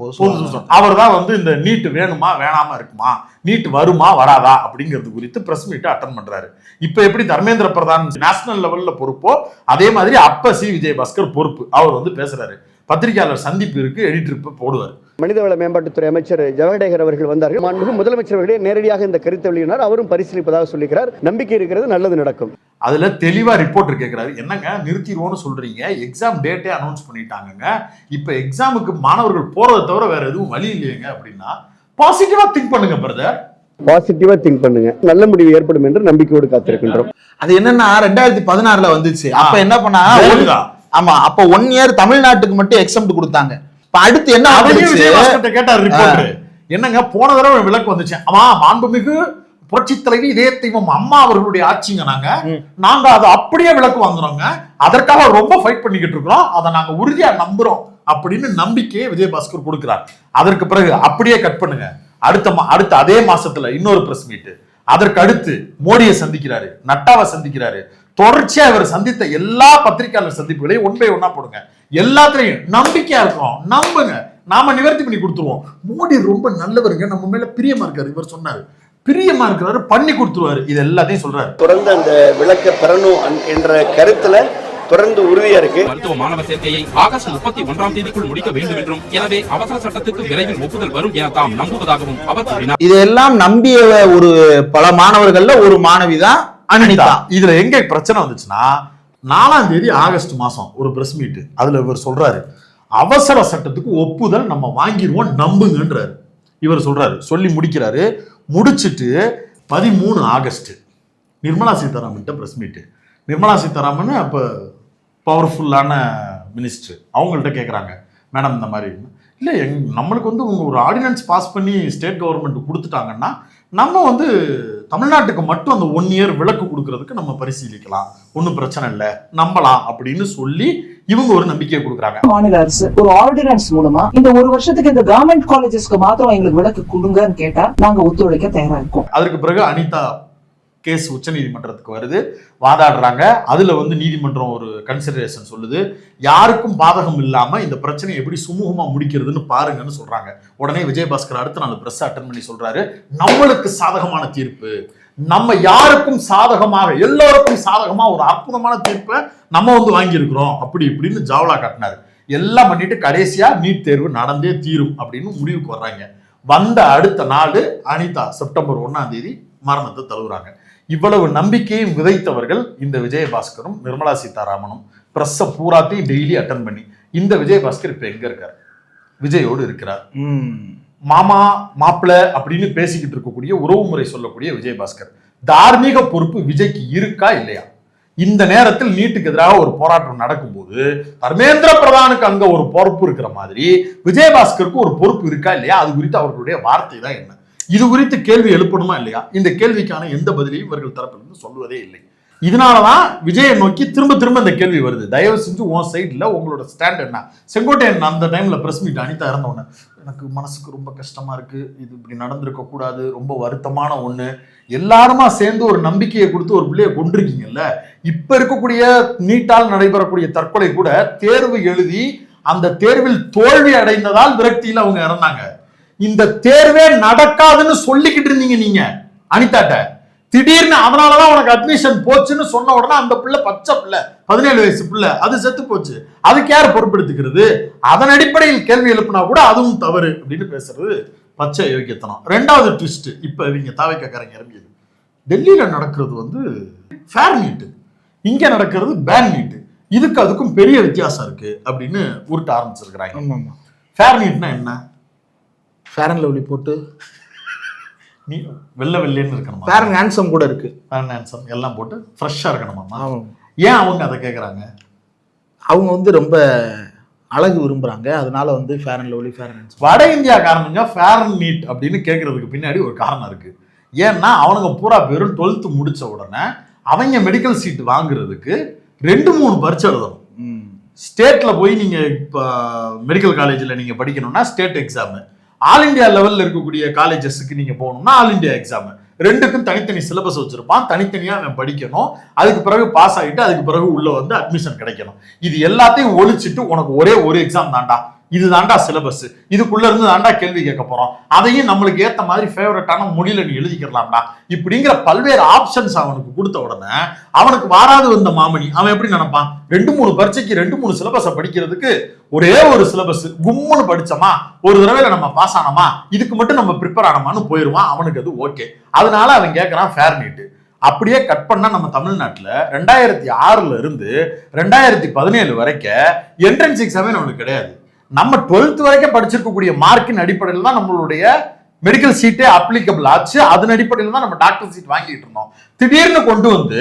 அவர் தான் வந்து இந்த நீட் வேணுமா வேணாமா இருக்குமா, நீட் வருமா வராதா அப்படிங்கிறது குறித்து பிரஸ் மீட் அட்டன் பண்றாரு. இப்ப எப்படி தர்மேந்திர பிரதான் நேஷனல் லெவல்ல பொறுப்போ அதே மாதிரி அப்ப விஜயபாஸ்கர் பொறுப்பு. அவர் வந்து பேசுறாரு, பத்திரிகையாளர் சந்திப்பு இருக்கு, எடிட்டர் போடுவார். மனிதவள மேம்பாட்டுத்துறை அமைச்சர் ஜவடேகர் அவர்கள் வந்தார்கள். மாண்புமிகு முதலமைச்சர் அவர்களே நேரடியாக இந்த கருத்தை வெளியினார். அவரும் பரிசீலிப்பதாக சொல்லிக்கிறார். நம்பிக்கை இருக்கிறது, நல்லது நடக்கும். அதுல தெளிவா ரிப்போர்ட்டர் கேட்கிறாரு, என்னங்க நிறுத்திடுவோம்னு சொல்றீங்க, எக்ஸாம் டேட்டே அனௌன்ஸ் பண்ணிட்டாங்க, இப்ப எக்ஸாமுக்கு மாணவர்கள் போறதை தவிர வேற எதுவும் வழி இல்லையங்க அப்படின்னா பாசிட்டிவா திங்க் பண்ணுங்க பிரதர், பாசிட்டிவா திங்க் பண்ணுங்க, நல்ல முடிவு ஏற்படும் என்று நம்பிக்கையோடு காத்திருக்கின்றோம். அது என்னன்னா 2016 வந்துச்சு. அப்ப என்ன பண்ணா, ஆமா அப்ப 1 இயர் தமிழ்நாட்டுக்கு மட்டும் எக்ஸம்ட் கொடுத்தாங்க. அடுத்து என்ன கேட்டார் ரிப்போர்ட்டர், என்னங்க போன தடவை விளக்கு வந்துச்சு, ஆமா மாண்புமிகு புரட்சி தலைவி இதய தெய்வம் அம்மா அவர்களுடைய ஆட்சிங்க, நாங்க அதை அப்படியே விளக்கு வாங்குறோங்க, அதற்காக ரொம்ப ஃபைட் பண்ணிக்கிட்டு இருக்கிறோம், அதை நாங்க உறுதியா நம்புறோம் அப்படின்னு நம்பிக்கையை விஜயபாஸ்கர் கொடுக்கிறார். அதற்கு பிறகு அப்படியே கட் பண்ணுங்க, அடுத்த அதே மாசத்துல இன்னொரு பிரஸ் மீட், அதற்கு அடுத்து மோடியை சந்திக்கிறாரு, நட்டாவை சந்திக்கிறாரு. தொடர்ச்சியா இவர் சந்தித்த எல்லா பத்திரிகையாளர் சந்திப்புகளையும் 1 by 1 போடுங்க, எல்லாத்திலையும் நம்பிக்கையா இருக்கும், நம்புங்க, நாம நிவர்த்தி பண்ணி கொடுத்துருவோம், மோடி ரொம்ப நல்லவருங்க, நம்ம மேல பிரியமா இருக்காரு, இவர் சொன்னாரு, பிரியமா இருக்கிறாரு, பண்ணி கொடுத்துருவாரு, இது எல்லாத்தையும் சொல்றாரு. தொடர்ந்து அந்த விளக்க பெறணும் என்ற கருத்துல தொடர்ந்து உறுதியா இருக்கு. மருத்துவ மாணவர் சேர்க்கையை ஆகஸ்ட் 31ஆம் தேதிக்குள் முடிக்க வேண்டும் என்றும், எனவே அவசர சட்டத்துக்கு விரைவில் ஒப்புதல் வரும் என தாம் நம்புவதாகவும் அவர் கூறினார். இதெல்லாம் நம்பிய ஒரு பல மாணவர்கள்ல ஒரு மாணவி தான் அனிதா. இதுல எங்க பிரச்சனை வந்துச்சுன்னா, 4ஆம் தேதி ஆகஸ்ட் மாசம் ஒரு பிரஸ் மீட், அதுல இவர் சொல்றாரு அவசர சட்டத்துக்கு ஒப்புதல் நம்ம வாங்கிடுவோம் நம்புங்கன்றாரு. இவர் சொல்றாரு, சொல்லி முடிக்கிறாரு. முடிச்சிட்டு 13 August Nirmala Sitharaman press meet. Nirmala Sitharaman அப்ப பவர்ஃபுல்லான மினிஸ்டர், அவங்கள்ட்ட கேட்குறாங்க, மேடம் இந்த மாதிரி இல்லை நம்மளுக்கு வந்து உங்க ஒரு ஆர்டினன்ஸ் பாஸ் பண்ணி ஸ்டேட் கவர்மெண்ட் கொடுத்துட்டாங்கன்னா நம்ம வந்து தமிழ்நாட்டுக்கு மட்டும் அந்த 1 இயர் விலக்கு கொடுக்கறதுக்கு நம்ம பரிசீலிக்கலாம், ஒன்றும் பிரச்சனை இல்லை, நம்பலாம் அப்படின்னு சொல்லி இவங்க ஒரு நம்பிக்கையை கொடுக்குறாங்க. மாநில அரசு ஒரு ஆர்டினன்ஸ் மூலமா இந்த 1 வருஷத்துக்கு இந்த கவர்மெண்ட் காலேஜஸ்க்கு மாத்திரம் எங்களுக்கு விலக்கு கொடுங்கன்னு கேட்டா நாங்க ஒத்துழைக்க தயாரா இருக்கோம். அதற்கு பிறகு அனிதா கேஸ் உச்ச நீதிமன்றத்துக்கு வருது, வாதாடுறாங்க. அதுல வந்து நீதிமன்றம் ஒரு கன்சிடரேஷன் சொல்லுது, யாருக்கும் பாதகம் இல்லாம இந்த பிரச்சனையை எப்படி சுமூகமா முடிக்கிறதுன்னு பாருங்கன்னு சொல்றாங்க. உடனே விஜயபாஸ்கர் அடுத்த நாள் பிரஸ் அட்டன் பண்ணி சொல்றாரு, நம்மளுக்கு சாதகமான தீர்ப்பு, நம்ம யாருக்கும் சாதகமாக எல்லோருக்கும் சாதகமா ஒரு அற்புதமான தீர்ப்பை நம்ம வந்து வாங்கியிருக்கிறோம் அப்படி இப்படின்னு ஜாவலா காட்டினாரு. எல்லாம் பண்ணிட்டு கடைசியா நீட் தேர்வு நடந்தே தீரும் அப்படின்னு முடிவுக்கு வர்றாங்க. வந்த அடுத்த நாள் அனிதா செப்டம்பர் 1ஆம் தேதி மரணத்தை தழுவுறாங்க. இவ்வளவு நம்பிக்கையும் விதைத்தவர்கள் இந்த விஜயபாஸ்கரும் நிர்மலா சீதாராமனும். பிரஸ்ஸை பூராத்தையும் டெய்லி அட்டன் பண்ணி, இந்த விஜயபாஸ்கர் இப்ப எங்க இருக்கார்? விஜயோடு இருக்கிறார். மாமா மாப்பிள்ளை அப்படின்னு பேசிக்கிட்டு இருக்கக்கூடிய உறவுமுறை சொல்லக்கூடிய விஜயபாஸ்கர். தார்மீக பொறுப்பு விஜய்க்கு இருக்கா இல்லையா? இந்த நேரத்தில் நீட்டுக்கு எதிராக ஒரு போராட்டம் நடக்கும்போது தர்மேந்திர பிரதானுக்கு அங்க ஒரு பொறுப்பு இருக்கிற மாதிரி விஜயபாஸ்கருக்கு ஒரு பொறுப்பு இருக்கா இல்லையா? அது குறித்து அவர்களுடைய வார்த்தை தான் என்ன? இது குறித்து கேள்வி எழுப்பணுமா இல்லையா? இந்த கேள்விக்கான எந்த பதிலையும் இவர்கள் தரப்பிலிருந்து சொல்வதே இல்லை. இதனாலதான் விஜயை நோக்கி திரும்ப திரும்ப இந்த கேள்வி வருது, தயவு செஞ்சு உன் சைட்ல உங்களோட ஸ்டாண்ட் என்ன? செங்கோட்டையன் அந்த டைம்ல பிரஸ் மீட் அனிதா இறந்தவொன்னு, எனக்கு மனசுக்கு ரொம்ப கஷ்டமா இருக்கு, இது இப்படி நடந்திருக்க கூடாது, ரொம்ப வருத்தமான ஒண்ணு, எல்லாருமா சேர்ந்து ஒரு நம்பிக்கையை கொடுத்து ஒரு பிள்ளையை கொண்டிருக்கீங்கல்ல, இப்ப இருக்கக்கூடிய நீட்டால் நடைபெறக்கூடிய தற்கொலை கூட தேர்வு எழுதி அந்த தேர்வில் தோல்வி அடைந்ததால் விரக்தியில் அவங்க இறந்தாங்க. இந்த தேர்வே நடக்காதுன்னு சொல்லிக்கிட்டு இருந்தீங்க நீங்க அனிதாட்ட, திடீர்னு அதனாலதான் உனக்கு அட்மிஷன் போச்சுன்னு சொன்ன உடனே அந்த பிள்ளை பச்சை பிள்ளை 17 வயசு பிள்ளை அது செத்து போச்சு, அதுக்கு யார் பொறுப்பெடுத்துக்கிறது? அதன் அடிப்படையில் கேள்வி எழுப்பினா கூட அதுவும் தவறு அப்படின்னு பேசுறது பச்சை யோக்கியத்தனம். 2வது ட்விஸ்ட், இப்ப இவங்க தாவைக்காரங்க இறங்கியது. டெல்லியில நடக்கிறது வந்து ஃபேர் நீட்டு, இங்க நடக்கிறது பேன் நீட்டு, இதுக்கு அதுக்கும் பெரிய வித்தியாசம் இருக்கு அப்படின்னு உருட்ட ஆரம்பிச்சிருக்கிறாங்க. ஃபேர் நீட்னா என்ன? ஃபேர் அண்ட் லவ்லி போட்டு நீ வெள்ளை வெள்ளைன்னு இருக்கணுமா? ஃபேர் அண்ட் ஹேண்ட்ஸம் கூட இருக்கு, ஃபேர் அண்ட் ஹேண்ட்ஸம் எல்லாம் போட்டு ஃப்ரெஷ்ஷா இருக்கணுமா? ஏன் அவங்க அதை கேட்குறாங்க? அவங்க வந்து ரொம்ப அழகு விரும்புறாங்க, அதனால வந்து fair and lovely fair and handsome. வட இந்தியா காரணங்க ஃபேர் அண்ட் நீட் அப்படின்னு கேட்கறதுக்கு பின்னாடி ஒரு காரணம் இருக்கு. ஏன்னா அவனுங்க பூரா பேரும் 12th முடிச்ச உடனே அவங்க மெடிக்கல் சீட் வாங்குறதுக்கு 2-3 பரீட்சை எழுதணும். ஸ்டேட்ல போய் நீங்க இப்போ மெடிக்கல் காலேஜில் நீங்க படிக்கணும்னா ஸ்டேட் எக்ஸாமு, ஆல் இண்டியா லெவலில் இருக்கக்கூடிய காலேஜஸ்க்கு நீங்க போகணும்னா ஆல் இண்டியா எக்ஸாமு, ரெண்டுக்கும் தனித்தனி சிலபஸ் வச்சிருப்பான், தனித்தனியா அவன் படிக்கணும். அதுக்கு பிறகு பாஸ் ஆகிட்டு அதுக்கு பிறகு உள்ள வந்து அட்மிஷன் கிடைக்கணும். இது எல்லாத்தையும் ஒழிச்சிட்டு உனக்கு ஒரே ஒரு எக்ஸாம் தாண்டா, இது தாண்டா சிலபஸ், இதுக்குள்ள இருந்து தாண்டா கேள்வி கேட்க போறோம், அதையும் நம்மளுக்கு ஏத்த மாதிரி ஃபேவரட்டான மொழியில நீ எழுதிக்கலாம்டா இப்படிங்கிற பல்வேறு ஆப்ஷன்ஸ் அவனுக்கு கொடுத்த உடனே அவனுக்கு வாராது வந்த மாமணி அவன் எப்படி நினைப்பான்? 2-3 பரீட்சைக்கு 2-3 சிலபஸை படிக்கிறதுக்கு ஒரே ஒரு சிலபஸ் கும்முன்னு படிச்சோமா, ஒரு தடவையில நம்ம பாஸ் ஆனோமா, இதுக்கு மட்டும் நம்ம ப்ரிப்பேர் ஆனோமான்னு போயிருவான். அவனுக்கு அது ஓகே. அதனால அவன் கேட்கறான் ஃபேர் நீட்டு. அப்படியே கட் பண்ணா நம்ம தமிழ்நாட்டுல 2006 இருந்து 2017 வரைக்கும் என்ட்ரன்ஸ் எக்ஸாமே நம்மளுக்கு கிடையாது. நம்ம 12th வரைக்கும் படிச்சிருக்கக்கூடிய மார்க்கின் அடிப்படையில் தான் நம்மளுடைய மெடிக்கல் சீட்டே அப்ளிகபிள் ஆச்சு. அதன் அடிப்படையில் தான் நம்ம டாக்டர் சீட் வாங்கிட்டு இருந்தோம். திடீர்னு கொண்டு வந்து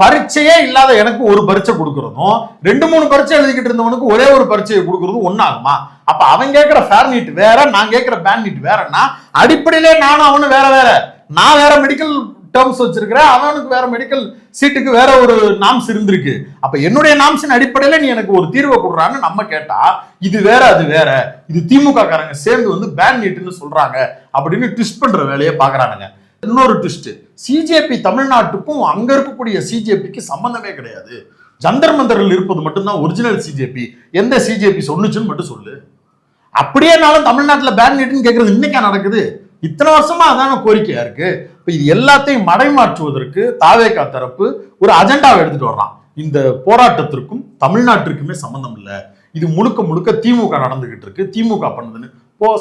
பரீட்சையே இல்லாத எனக்கு ஒரு பரீட்சை கொடுக்கறதும் 2-3 பரீட்சை எழுதிக்கிட்டு இருந்தவனுக்கு ஒரே ஒரு பரீட்சையை கொடுக்கறதும் ஒன்னாகுமா? அப்ப அவன் கேட்கிற ஃபேர் நீட் வேற, நான் கேட்கிற பேன் நீட் வேறன்னா அடிப்படையிலே நானும் அவனு வேற வேற. நான் வேற மெடிக்கல் டேர்ம்ஸ் வச்சிருக்கிறேன், அவனுக்கு வேற மெடிக்கல் சீட்டுக்கு வேற ஒரு நாம்ஸ் இருந்திருக்கு. அப்ப என்னுடைய நாம்ஸின் அடிப்படையில நீ எனக்கு ஒரு தீர்வை கொடுறான்னு நம்ம கேட்டா இது வேற அது வேற, இது திமுக காரங்க சேர்ந்து வந்து பேன் நீட்னு சொல்றாங்க அப்படின்னு ட்விஸ்ட் பண்ற வேலையை பாக்குறானுங்க. இன்னொரு ட்விஸ்ட், சிஜேபி தமிழ்நாட்டுக்கும் அங்க இருக்கக்கூடிய சிஜேபிக்கு சம்பந்தமே கிடையாது. ஜந்தர் மந்தரில் இருப்பது மட்டும்தான் ஒரிஜினல் சிஜேபி. எந்த சிஜேபி சொன்னுச்சுன்னு மட்டும் சொல்லு. அப்படியேனாலும் தமிழ்நாட்டுல பேன் நீட்னு கேட்கறது இன்னைக்கா நடக்குது? இத்தனை வருஷமா அதான கோரிக்கையா இருக்கு. இப்ப இது எல்லாத்தையும் மடைமாற்றுவதற்கு தாவேகா தரப்பு ஒரு அஜெண்டாவை எடுத்துட்டு வர்றான். இந்த போராட்டத்திற்கும் தமிழ்நாட்டிற்குமே சம்பந்தம் இல்லை, இது முழுக்க முழுக்க திமுக நடந்துகிட்டு இருக்கு, திமுக பண்ணுதுன்னு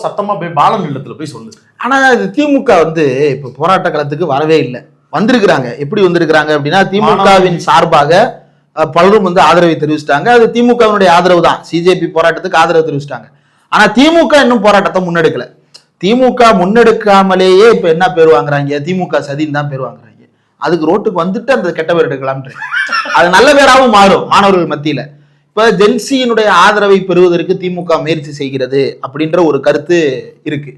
சத்தமா போய் பாலன் இல்லத்துல போய் சொல்லு. ஆனா இது திமுக வந்து இப்ப போராட்ட களத்துக்கு வரவே இல்லை. வந்திருக்கிறாங்க. எப்படி வந்திருக்கிறாங்க அப்படின்னா, திமுகவின் சார்பாக பலரும் வந்து ஆதரவை தெரிவிச்சிட்டாங்க. அது திமுகவினுடைய ஆதரவு தான். சிஜேபி போராட்டத்துக்கு ஆதரவு தெரிவிச்சிட்டாங்க. ஆனா திமுக இன்னும் போராட்டத்தை முன்னெடுக்கல. திமுக முன்னெடுக்காமலேயே இப்ப என்ன பேர் வாங்குறாங்க, திமுக சதின்னு தான் பேர் வாங்குறாங்க. அதுக்கு ரோட்டுக்கு வந்துட்டு அந்த கெட்ட பேர் எடுக்கலாம்ன்ற அது நல்ல பேராகவும் மாறும் மாணவர்கள் மத்தியில. இப்ப ஜென்சியினுடைய ஆதரவை பெறுவதற்கு திமுக முயற்சி செய்கிறது அப்படின்ற ஒரு கருத்து இருக்கு.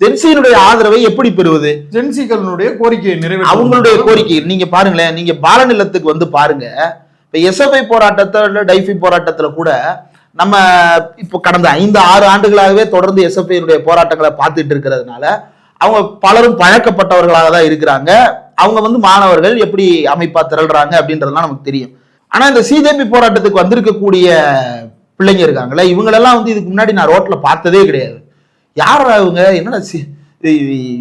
ஜென்சியினுடைய ஆதரவை எப்படி பெறுவது? ஜென்சிகளுடைய கோரிக்கையை நிறைவேற்ற அவங்களுடைய கோரிக்கை நீங்க பாருங்களேன். நீங்க பாலநிலத்துக்கு வந்து பாருங்க. இப்ப எஸ்எஃப்ஐ போராட்டத்துல, டைஃபி போராட்டத்துல கூட நம்ம இப்போ கடந்த 5-6 ஆண்டுகளாகவே தொடர்ந்து எஸ்எஃப்ஐ போராட்டங்களை பார்த்துட்டு இருக்கிறதுனால அவங்க பலரும் பழக்கப்பட்டவர்களாக தான் இருக்கிறாங்க. அவங்க வந்து மாணவர்கள் எப்படி அமைப்பா திரள்றாங்க அப்படின்றதுலாம் நமக்கு தெரியும். ஆனா இந்த சிஜேபி போராட்டத்துக்கு வந்திருக்கக்கூடிய பிள்ளைங்க இருக்காங்களே, இவங்களெல்லாம் வந்து இதுக்கு முன்னாடி நான் ரோட்ல பார்த்ததே கிடையாது. யார் அவங்க, என்னடா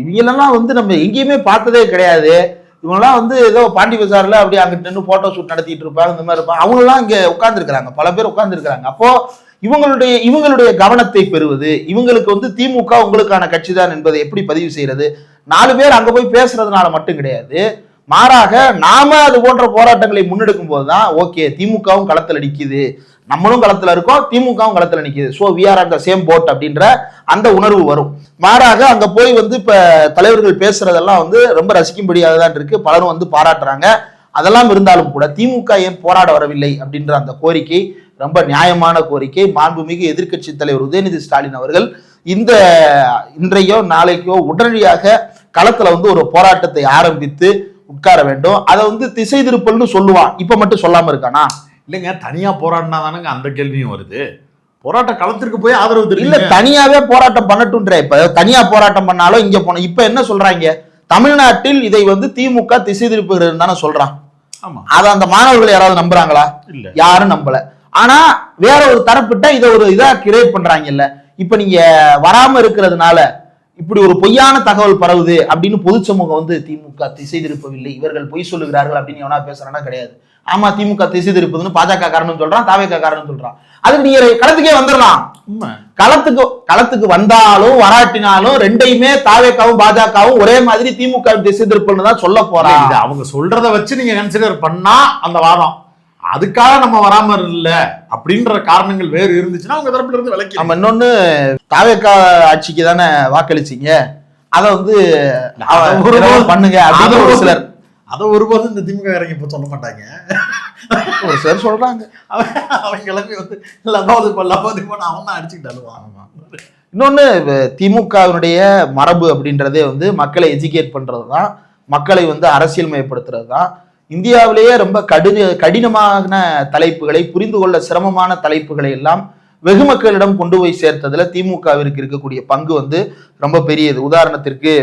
இவங்களெல்லாம் வந்து நம்ம எங்கேயுமே பார்த்ததே கிடையாது. இவங்கெல்லாம் வந்து ஏதோ பாண்டி பஜார்ல அப்படியே அங்கிட்டு நின்று போட்டோ ஷூட் நடத்திட்டு இருப்பாங்க, இந்த மாதிரி இருப்பாங்க. அவங்கெல்லாம் இங்க உட்கார்ந்துருக்கிறாங்க, பல பேர் உட்கார்ந்துருக்கிறாங்க. அப்போ இவங்களுடைய கவனத்தை பெறுவது, இவங்களுக்கு வந்து திமுக உங்களுக்கான கட்சி தான் என்பதை எப்படி பதிவு செய்யறது? 4 பேர் அங்க போய் பேசுறதுனால மட்டும் கிடையாது, மாறாக நாம அது போன்ற போராட்டங்களை முன்னெடுக்கும் போதுதான் ஓகே திமுகவும் களத்தில் அடிக்குது, நம்மளும் களத்துல இருக்கோம், திமுகவும் களத்துல நிக்குது, so we are on the same boat அப்படின்ற அந்த உணர்வு வரும். மாறாக அங்க போய் வந்து இப்ப தலைவர்கள் பேசுறதெல்லாம் வந்து ரொம்ப ரசிக்கும்படியாக தான் இருக்கு, பலரும் வந்து பாராட்டுறாங்க. அதெல்லாம் இருந்தாலும் கூட திமுக ஏன் போராட வரவில்லை அப்படின்ற அந்த கோரிக்கை ரொம்ப நியாயமான கோரிக்கை. மாண்புமிகு எதிர்க்கட்சி தலைவர் உதயநிதி ஸ்டாலின் அவர்கள் இன்றையோ நாளைக்கோ உடனடியாக களத்துல வந்து ஒரு போராட்டத்தை ஆரம்பித்து உட்கார வேண்டும். அதை வந்து திசை திருப்பல்னு சொல்லுவான், இப்ப மட்டும் சொல்லாம இருக்கானா? இல்லைங்க, தனியா போராடினா தானங்க அந்த கேள்வியும் வருது. போராட்ட களத்திற்கு போய் ஆதரவு தெரியும். இல்ல தனியாவே போராட்டம் பண்ணட்டும்ன்ற. இப்ப தனியா போராட்டம் பண்ணாலும் இங்க போன இப்ப என்ன சொல்றாங்க, தமிழ்நாட்டில் இதை வந்து திமுக திசை திருப்புகிறது தானே சொல்றான். ஆமா, அத அந்த மாணவர்கள் யாராவது நம்புறாங்களா? இல்ல, யாரும் நம்பல. ஆனா வேற ஒரு தரப்பிட்ட இதை ஒரு இதா கிரியேட் பண்றாங்கல்ல. இப்ப நீங்க வராம இருக்கிறதுனால இப்படி ஒரு பொய்யான தகவல் பரவுது அப்படின்னு பொது சமூகம் வந்து திமுக திசை திருப்பவில்லை, இவர்கள் பொய் சொல்லுகிறார்கள் அப்படின்னு எவனா பேசுறானா? கிடையாது. ஆமா திமுக திசை திருப்புதுன்னு பாஜக காரணம் சொல்றான், தாவேக காரணம் சொல்றான். அதுக்கு நீங்க களத்துக்கே வந்துடலாம். களத்துக்கு வந்தாலும் வராட்டினாலும் ரெண்டையுமே தாவேக்காவும் பாஜகவும் ஒரே மாதிரி திமுக திசை திருப்புன்னு தான் சொல்ல போறாங்க. அவங்க சொல்றத வச்சு நீங்க கன்சிடர் பண்ணா அந்த வாதம், அதுக்காக நம்ம வராம இல்ல அப்படின்ற காரணங்கள் வேறு இருந்துச்சுன்னா அவங்க தரப்புல இருந்து விளக்கி. நம்ம இன்னொன்னு தாவேக்கா ஆட்சிக்கு தானே வாக்களிச்சீங்க, அதை வந்து பண்ணுங்க அப்படின்னு ஒரு சிலர், அதை ஒருபோதும் இந்த திமுக இறங்கி இப்ப சொல்ல மாட்டாங்க. ஒரு சிலர் சொல்றாங்க. அவங்க கிளம்பி வந்து லபாதி போன அவன் தான் அடிச்சுக்கிட்டாலும். இன்னொன்னு திமுகவினுடைய மரபு அப்படின்றதே வந்து மக்களை எஜுகேட் பண்றது தான், மக்களை வந்து அரசியல் மயப்படுத்துறது தான். இந்தியாவிலேயே ரொம்ப கடினமான தலைப்புகளை, புரிந்து கொள்ள சிரமமான தலைப்புகளை எல்லாம் வெகு மக்களிடம் கொண்டு போய் சேர்த்ததுல திமுகவிற்கு இருக்கக்கூடிய பங்கு வந்து ரொம்ப பெரியது. உதாரணத்திற்கு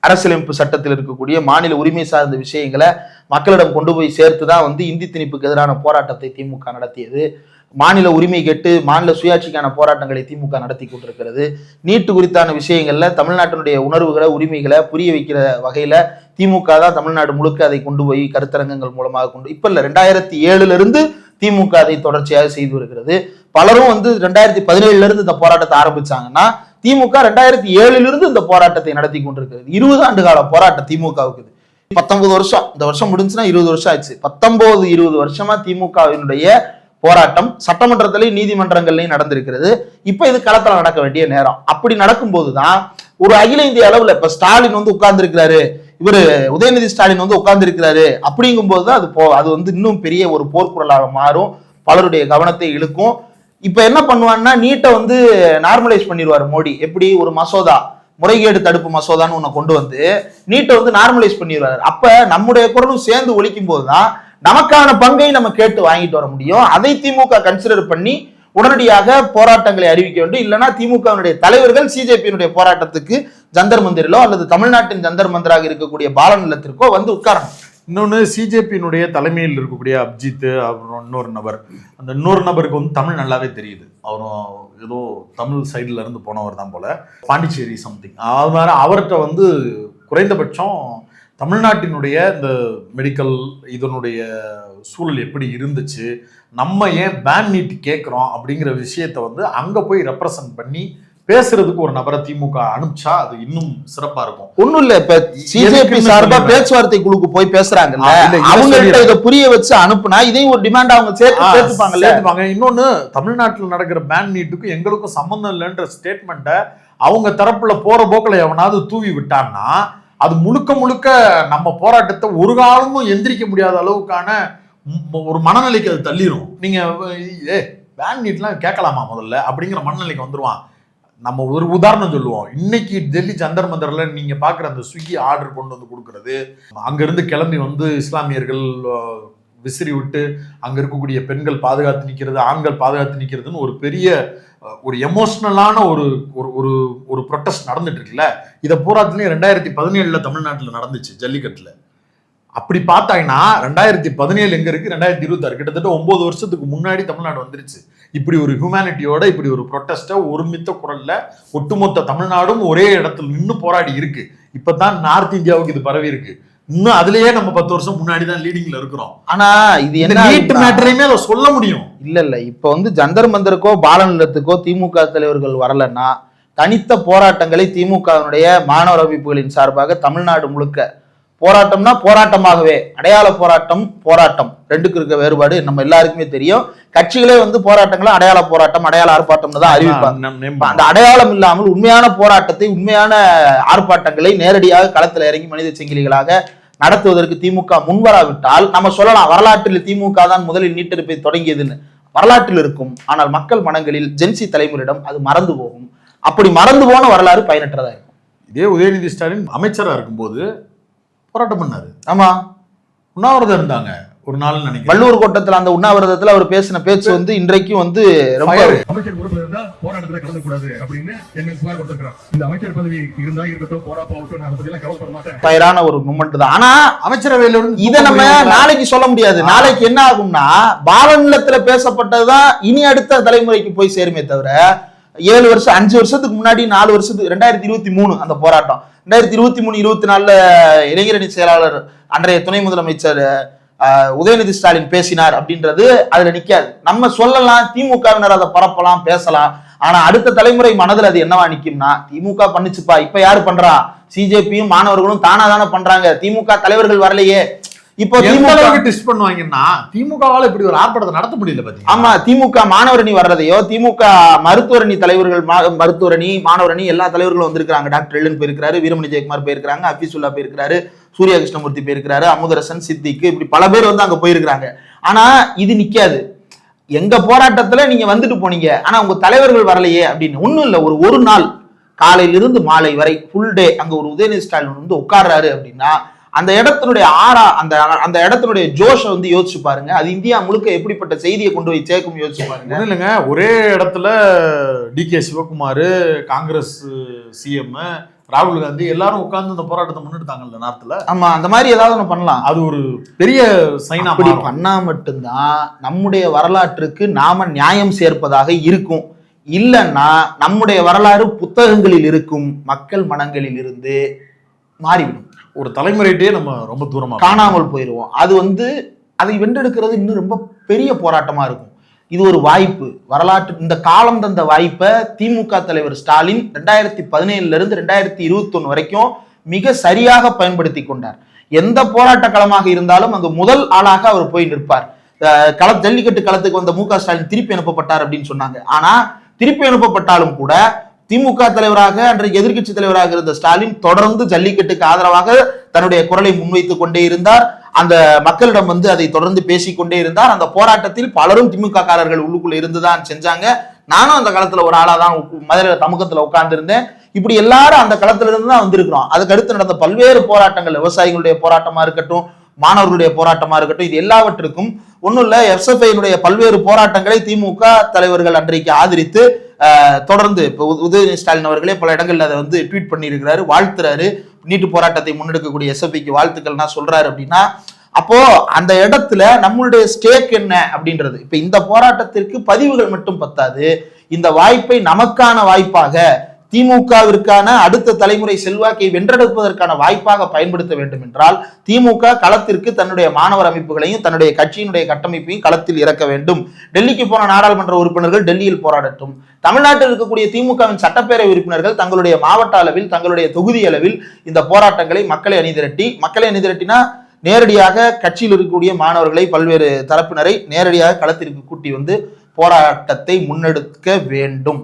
அரசியலமைப்பு சட்டத்தில் இருக்கக்கூடிய மாநில உரிமை சார்ந்த விஷயங்களை மக்களிடம் கொண்டு போய் சேர்த்து தான் வந்து இந்தி திணிப்புக்கு எதிரான போராட்டத்தை திமுக நடத்தியது. மாநில உரிமை கேட்டு மாநில சுயாட்சிக்கான போராட்டங்களை திமுக நடத்தி கொண்டிருக்கிறது. நீட்டு குறித்தான விஷயங்கள்ல தமிழ்நாட்டினுடைய உணர்வுகளை, உரிமைகளை புரிய வைக்கிற வகையில திமுக தான் தமிழ்நாடு முழுக்க அதை கொண்டு போய் கருத்தரங்கங்கள் மூலமாக கொண்டு, இப்ப இல்ல 2007 இருந்து திமுக அதை தொடர்ச்சியாக செய்து வருகிறது. பலரும் வந்து 2017 இருந்து இந்த போராட்டத்தை ஆரம்பிச்சாங்கன்னா திமுக 2007 இருந்து இந்த போராட்டத்தை நடத்தி கொண்டிருக்கிறது. 20 ஆண்டு கால போராட்டம் திமுகவுக்கு. 19 வருஷம், இந்த வருஷம் முடிஞ்சுன்னா 20 வருஷம் ஆச்சு. 19-20 வருஷமா திமுகவினுடைய போராட்டம் சட்டமன்றத்திலையும் நீதிமன்றங்கள்லையும் நடந்திருக்கிறது. இப்ப இது களத்துல நடக்க வேண்டிய நேரம். அப்படி நடக்கும் போதுதான் ஒரு அகில இந்திய அளவுல இப்ப ஸ்டாலின் வந்து உட்கார்ந்து இருக்கிறாரு, இவரு உதயநிதி ஸ்டாலின் வந்து உட்கார்ந்து இருக்கிறாரு, அப்படிங்கும் போதுதான் அது வந்து இன்னும் பெரிய ஒரு போர்க்குரலாக மாறும், பலருடைய கவனத்தை இழுக்கும். இப்ப என்ன பண்ணுவான்னா நீட்டை வந்து நார்மலைஸ் பண்ணிடுவாரு மோடி. எப்படி ஒரு மசோதா, முறைகேடு தடுப்பு மசோதான்னு ஒண்ணு கொண்டு வந்து நீட்டை வந்து நார்மலைஸ் பண்ணிடுவாரு. அப்ப நம்முடைய குரலும் சேர்ந்து ஒழிக்கும் போதுதான் நமக்கான பங்கை நம்ம கேட்டு வாங்கிட்டு வர முடியும். அதை திமுக கன்சிடர் பண்ணி உடனடியாக போராட்டங்களை அறிவிக்க வேண்டும். இல்லைன்னா திமுகவினுடைய தலைவர்கள் சிஜேபியினுடைய போராட்டத்துக்கு ஜந்தர் மந்திரிலோ அல்லது தமிழ்நாட்டின் ஜந்தர் மந்திராக இருக்கக்கூடிய பாலன் இல்லத்திற்கோ வந்து உட்காரணும். இன்னொன்று, சிஜேபியினுடைய தலைமையில் இருக்கக்கூடிய அப்ஜித், அப்புறம் இன்னொரு நபர், அந்த இன்னொரு நபருக்கு வந்து தமிழ் நல்லாவே தெரியுது. அவரும் ஏதோ தமிழ் சைடுல இருந்து போனவர் தான் போல, பாண்டிச்சேரி சம்திங். அது மாதிரி அவர்கிட்ட வந்து குறைந்தபட்சம் தமிழ்நாட்டினுடைய இந்த மெடிக்கல் இதனுடைய சூழல் எப்படி இருந்துச்சு, நம்ம ஏன் பேன் நீட் கேட்குறோம் அப்படிங்கிற விஷயத்த வந்து அங்க போய் ரெப்ரசன்ட் பண்ணி பேசுறதுக்கு ஒரு நபரை திமுக அனுப்பிச்சா அது இன்னும் சிறப்பா இருக்கும். ஒண்ணும் இல்ல, இப்ப சிஜேபி சார்பா பேச்சுவார்த்தை குழுக்கு போய் பேசுறாங்கல்ல, அவங்கள்ட்ட இதை புரிய வச்சு அனுப்புனா இதையும் ஒரு டிமாண்ட் அவங்க சேர்த்துப்பாங்க. இன்னொன்னு, தமிழ்நாட்டில் நடக்கிற பேன் நீட்டுக்கும் எங்களுக்கும் சம்பந்தம் இல்லைன்ற ஸ்டேட்மெண்ட்டை அவங்க தரப்புல போற போக்கில் எவனாவது தூவி விட்டான்னா அது முழுக்க முழுக்க நம்ம போராட்டத்தை ஒரு காலமும் எந்திரிக்க முடியாத அளவுக்கான ஒரு மனநிலைக்கு அது தள்ளிடும். நீங்க பேன் நீட்லாம் கேட்கலாமா முதல்ல அப்படிங்கிற மனநிலைக்கு வந்துருவான். நம்ம ஒரு உதாரணம் சொல்லுவோம். இன்னைக்கு டெல்லி ஜந்தர் மந்தர்ல நீங்க பாக்குற அந்த ஸ்விக்கி ஆர்டர் கொண்டு வந்து கொடுக்கறது, அங்கிருந்து கிளம்பி வந்து இஸ்லாமியர்கள் விசிறி விட்டு அங்க இருக்கக்கூடிய பெண்கள் பாதுகாத்து நிக்கிறது, ஆண்கள் பாதுகாத்து நிக்கிறதுன்னு ஒரு பெரிய ஒரு எமோஷனலான ஒரு ஒரு ஒரு ப்ரொட்டஸ்ட் நடந்துட்டு இருக்குல்ல. இதை பூராத்துலயும் 2017 தமிழ்நாட்டில் நடந்துச்சு ஜல்லிக்கட்டுல. அப்படி பார்த்தாங்கன்னா 2017 எங்க இருக்கு, 2026 கிட்டத்தட்ட 9 வருஷத்துக்கு முன்னாடி தமிழ்நாடு வந்துருச்சு. இப்படி ஒரு ஹியூமனிட்டியோட இப்படி ஒரு ப்ரொட்டஸ்ட ஒருமித்த குரல்ல ஒட்டுமொத்த தமிழ்நாடும் ஒரே இடத்துல நின்று போராடி இருக்கு. இப்பதான் நார்த் இந்தியாவுக்கு இது பரவி இருக்கு. இன்னும் அதுலயே நம்ம 10 வருஷம் முன்னாடி தான் லீடிங்ல இருக்கிறோம். ஆனா இது என்ன நீட் மேட்டரையுமே அதை சொல்ல முடியும். இல்ல இப்ப வந்து ஜந்தர் மந்தருக்கோ பாலநிலத்துக்கோ திமுக தலைவர்கள் வரலன்னா தனித்த போராட்டங்களை திமுகவினுடைய மாணவர் அமைப்புகளின் சார்பாக தமிழ்நாடு முழுக்க போராட்டம்னா போராட்டமாகவே, அடையாள போராட்டம் ரெண்டுக்கு இருக்க வேறுபாடு நம்ம எல்லாருக்குமே தெரியும். கட்சிகளே வந்து போராட்டங்களை அடையாள போராட்டம், அடையாள ஆர்ப்பாட்டம்னு தான் அறிவிப்பாங்க. அந்த அடையாளம் இல்லாமல் உண்மையான போராட்டத்தை, உண்மையான ஆர்ப்பாட்டங்களை நேரடியாக களத்தில் இறங்கி மனித சங்கிலிகளாக நடத்துவதற்கு திமுக முன்வராவிட்டால் நம்ம சொல்லலாம் வரலாற்றில் திமுக தான் முதலில் நீட்டெடுப்பை தொடங்கியதுன்னு. வரலாற்றில் இருக்கும், ஆனால் மக்கள் மனங்களில் ஜென்சி தலைமுறையிடம் அது மறந்து போகும். அப்படி மறந்து போன வரலாறு பயனற்றதா இருக்கும். இதே உதயநிதி ஸ்டாலின் அமைச்சரா இருக்கும்போது போராட்டம் பண்ணாரு. ஆமா, உண்ணாவிரதம் இருந்தாங்க ஒரு நாள் நினைக்கிறேன். வள்ளூர் கோட்டத்துல அந்த உண்ணாவிரதத்துல அவர் பேசின பேச்சு வந்து இன்றைக்கும் வந்து ரொம்ப அமைச்சர் பொறுப்புல இருந்தா போராட்டத்துல கலந்துக்கூடாது அப்படின்னு என்ன புகார் கொடுத்திருக்கான். இந்த அமைச்சர் பதவி இருந்தா இருக்கட்டும், போராட்டம் நான் பத்தி எல்லாம் கவலைப்பட மாட்டேன். ஃபயரான ஒரு மூமெண்ட் தான். ஆனா அமைச்சரவையில இருந்து இதை நம்ம நாளைக்கு சொல்ல முடியாது. நாளைக்கு என்ன ஆகும்னா பாலநிலத்துல பேசப்பட்டதுதான் இனி அடுத்த தலைமுறைக்கு போய் சேருமே தவிர 7 வருஷம் 5 வருஷத்துக்கு முன்னாடி 4 வருஷத்துக்கு 2023 அந்த போராட்டம் 2023-24 இளைஞரணி செயலாளர் அன்றைய துணை முதலமைச்சர் உதயநிதி ஸ்டாலின் பேசினார் அப்படின்றது அதுல நிக்காது. நம்ம சொல்லலாம், திமுகவினர் அதை பரப்பலாம், பேசலாம். ஆனா அடுத்த தலைமுறை மனதில் அது என்னவா நிக்கும்னா திமுக பண்ணுச்சுப்பா, இப்ப யாரு பண்றா, சிஜேபியும் மாணவர்களும் தானா தானே பண்றாங்க, திமுக தலைவர்கள் வரலையே. இப்போ திமுக டெஸ்ட் பண்ணுவாங்கன்னா திமுகவால இப்படி ஒரு ஆர்ப்பாட்டத்தை நடத்த முடியல பாத்தீங்க. ஆமா, திமுக மாணவரணி வர்றதையோ, திமுக மருத்துவரணி தலைவர்கள், மருத்துவரணி மாணவரணி எல்லா தலைவர்களும் வந்திருக்காங்க. டாக்டர் எல்லன் போயிருக்காரு, வீரமணி ஜெயக்குமார் போயிருக்காங்க, அபிசுல்லா போயிருக்காரு, சூர்யா கிருஷ்ணமூர்த்தி போயிருக்காரு, அமுதரசன், சித்திக்கு, இப்படி பல பேர் வந்து அங்க போயிருக்காங்க. ஆனா இது நிக்காது. எங்க போராட்டத்துல நீங்க வந்துட்டு போனீங்க, ஆனா உங்க தலைவர்கள் வரலையே அப்படின்னு. ஒண்ணும் இல்ல, ஒரு நாள் காலையிலிருந்து மாலை வரை ஃபுல் டே அங்க ஒரு உதயநிதி ஸ்டாலின் வந்து உட்கார்றாரு அப்படின்னா அந்த இடத்தினுடைய அந்த இடத்தினுடைய ஜோஷை வந்து யோசிச்சு பாருங்க. அது இந்தியா முழுக்க எப்படிப்பட்ட செய்தியை கொண்டு போய் சேர்க்கும் யோசிச்சு பாருங்க. இல்லைங்க, ஒரே இடத்துல DK சிவகுமார், காங்கிரஸ் சிஎம், ராகுல் காந்தி எல்லாரும் உட்கார்ந்து இந்த போராட்டத்தை முன்னெடுத்தாங்கல்ல நார்த்ல. ஆமா, அந்த மாதிரி ஏதாவது ஒண்ணு பண்ணலாம். அது ஒரு பெரிய சைனா. அப்படி பண்ணா மட்டும்தான் நம்முடைய வரலாற்றுக்கு நாம நியாயம் சேர்ப்பதாக இருக்கும். இல்லைன்னா நம்முடைய வரலாறு புத்தகங்களில் இருக்கும், மக்கள் மனங்களில் இருந்து மாறிவிடும். ஒரு தலைமுறையிட்டே நம்ம ரொம்ப தூரமா காணாமல் போயிடுவோம். அது வந்து அதை வென்றெடுக்கிறது இன்னும் ரொம்ப பெரிய போராட்டமா இருக்கும். இது ஒரு வரலாற்று இந்த காலம் தந்த வாய்ப்பை திமுக தலைவர் ஸ்டாலின் 2017 இருந்து 2021 வரைக்கும் மிக சரியாக பயன்படுத்தி கொண்டார். எந்த போராட்ட களமாக இருந்தாலும் அந்த முதல் ஆளாக அவர் போய் நிற்பார். ஜல்லிக்கட்டு களத்துக்கு வந்த MK ஸ்டாலின் திருப்பி அனுப்பப்பட்டார் அப்படின்னு சொன்னாங்க. ஆனா திருப்பி அனுப்பப்பட்டாலும் கூட திமுக தலைவராக அன்றைக்கு எதிர்கட்சி தலைவராக இருந்த ஸ்டாலின் தொடர்ந்து ஜல்லிக்கட்டுக்கு ஆதரவாக தன்னுடைய குரலை முன்வைத்துக் கொண்டே இருந்தார். அந்த மக்களிடம் வந்து அதை தொடர்ந்து பேசிக்கொண்டே இருந்தார். அந்த போராட்டத்தில் பலரும் திமுக காரர்கள் உள்ளுக்குள்ள இருந்துதான் செஞ்சாங்க. நானும் அந்த களத்துல ஒரு ஆளா தான் மதுரை தமுகத்துல உட்கார்ந்து இருந்தேன். இப்படி எல்லாரும் அந்த களத்துல இருந்து தான் வந்திருக்கிறோம். அதுக்கு அடுத்து நடந்த பல்வேறு போராட்டங்கள், விவசாயிகளுடைய போராட்டமா இருக்கட்டும், மாணவர்களுடைய போராட்டமா இருக்கட்டும், இது எல்லாவற்றுக்கும் ஒன்னும் இல்ல, எஸ்எஃப்ஐ பல்வேறு போராட்டங்களை திமுக தலைவர்கள் அன்றைக்கு ஆதரித்து தொடர்ந்து இப்போ உதயநிதி ஸ்டாலின் அவர்களே பல இடங்கள்ல அதை வந்து ட்வீட் பண்ணியிருக்கிறாரு, வாழ்த்துறாரு. நீட்டு போராட்டத்தை முன்னெடுக்கக்கூடிய எஸ்எஃப்ஐக்கு வாழ்த்துக்கள்னா சொல்றாரு அப்படின்னா, அப்போ அந்த இடத்துல நம்மளுடைய ஸ்டேக் என்ன அப்படின்றது. இப்ப இந்த போராட்டத்திற்கு பதிவுகள் மட்டும் பத்தாது, இந்த வாய்ப்பை நமக்கான வாய்ப்பாக திமுகவிற்கான அடுத்த தலைமுறை செல்வாக்கை வென்றெடுப்பதற்கான வாய்ப்பாக பயன்படுத்த வேண்டும் என்றால் திமுக களத்திற்கு தன்னுடைய மாணவர் அமைப்புகளையும் தன்னுடைய கட்சியினுடைய கட்டமைப்பையும் களத்தில் இறக்க வேண்டும். டெல்லிக்கு போன நாடாளுமன்ற உறுப்பினர்கள் டெல்லியில் போராடட்டும். தமிழ்நாட்டில் இருக்கக்கூடிய திமுகவின் சட்டப்பேரவை உறுப்பினர்கள் தங்களுடைய மாவட்ட அளவில் தங்களுடைய தொகுதி அளவில் இந்த போராட்டங்களை மக்களை அணிதிரட்டினா நேரடியாக கட்சியில் இருக்கக்கூடிய மாணவர்களை பல்வேறு தரப்பினரை நேரடியாக களத்திற்கு கூட்டி வந்து போராட்டத்தை முன்னெடுக்க வேண்டும்.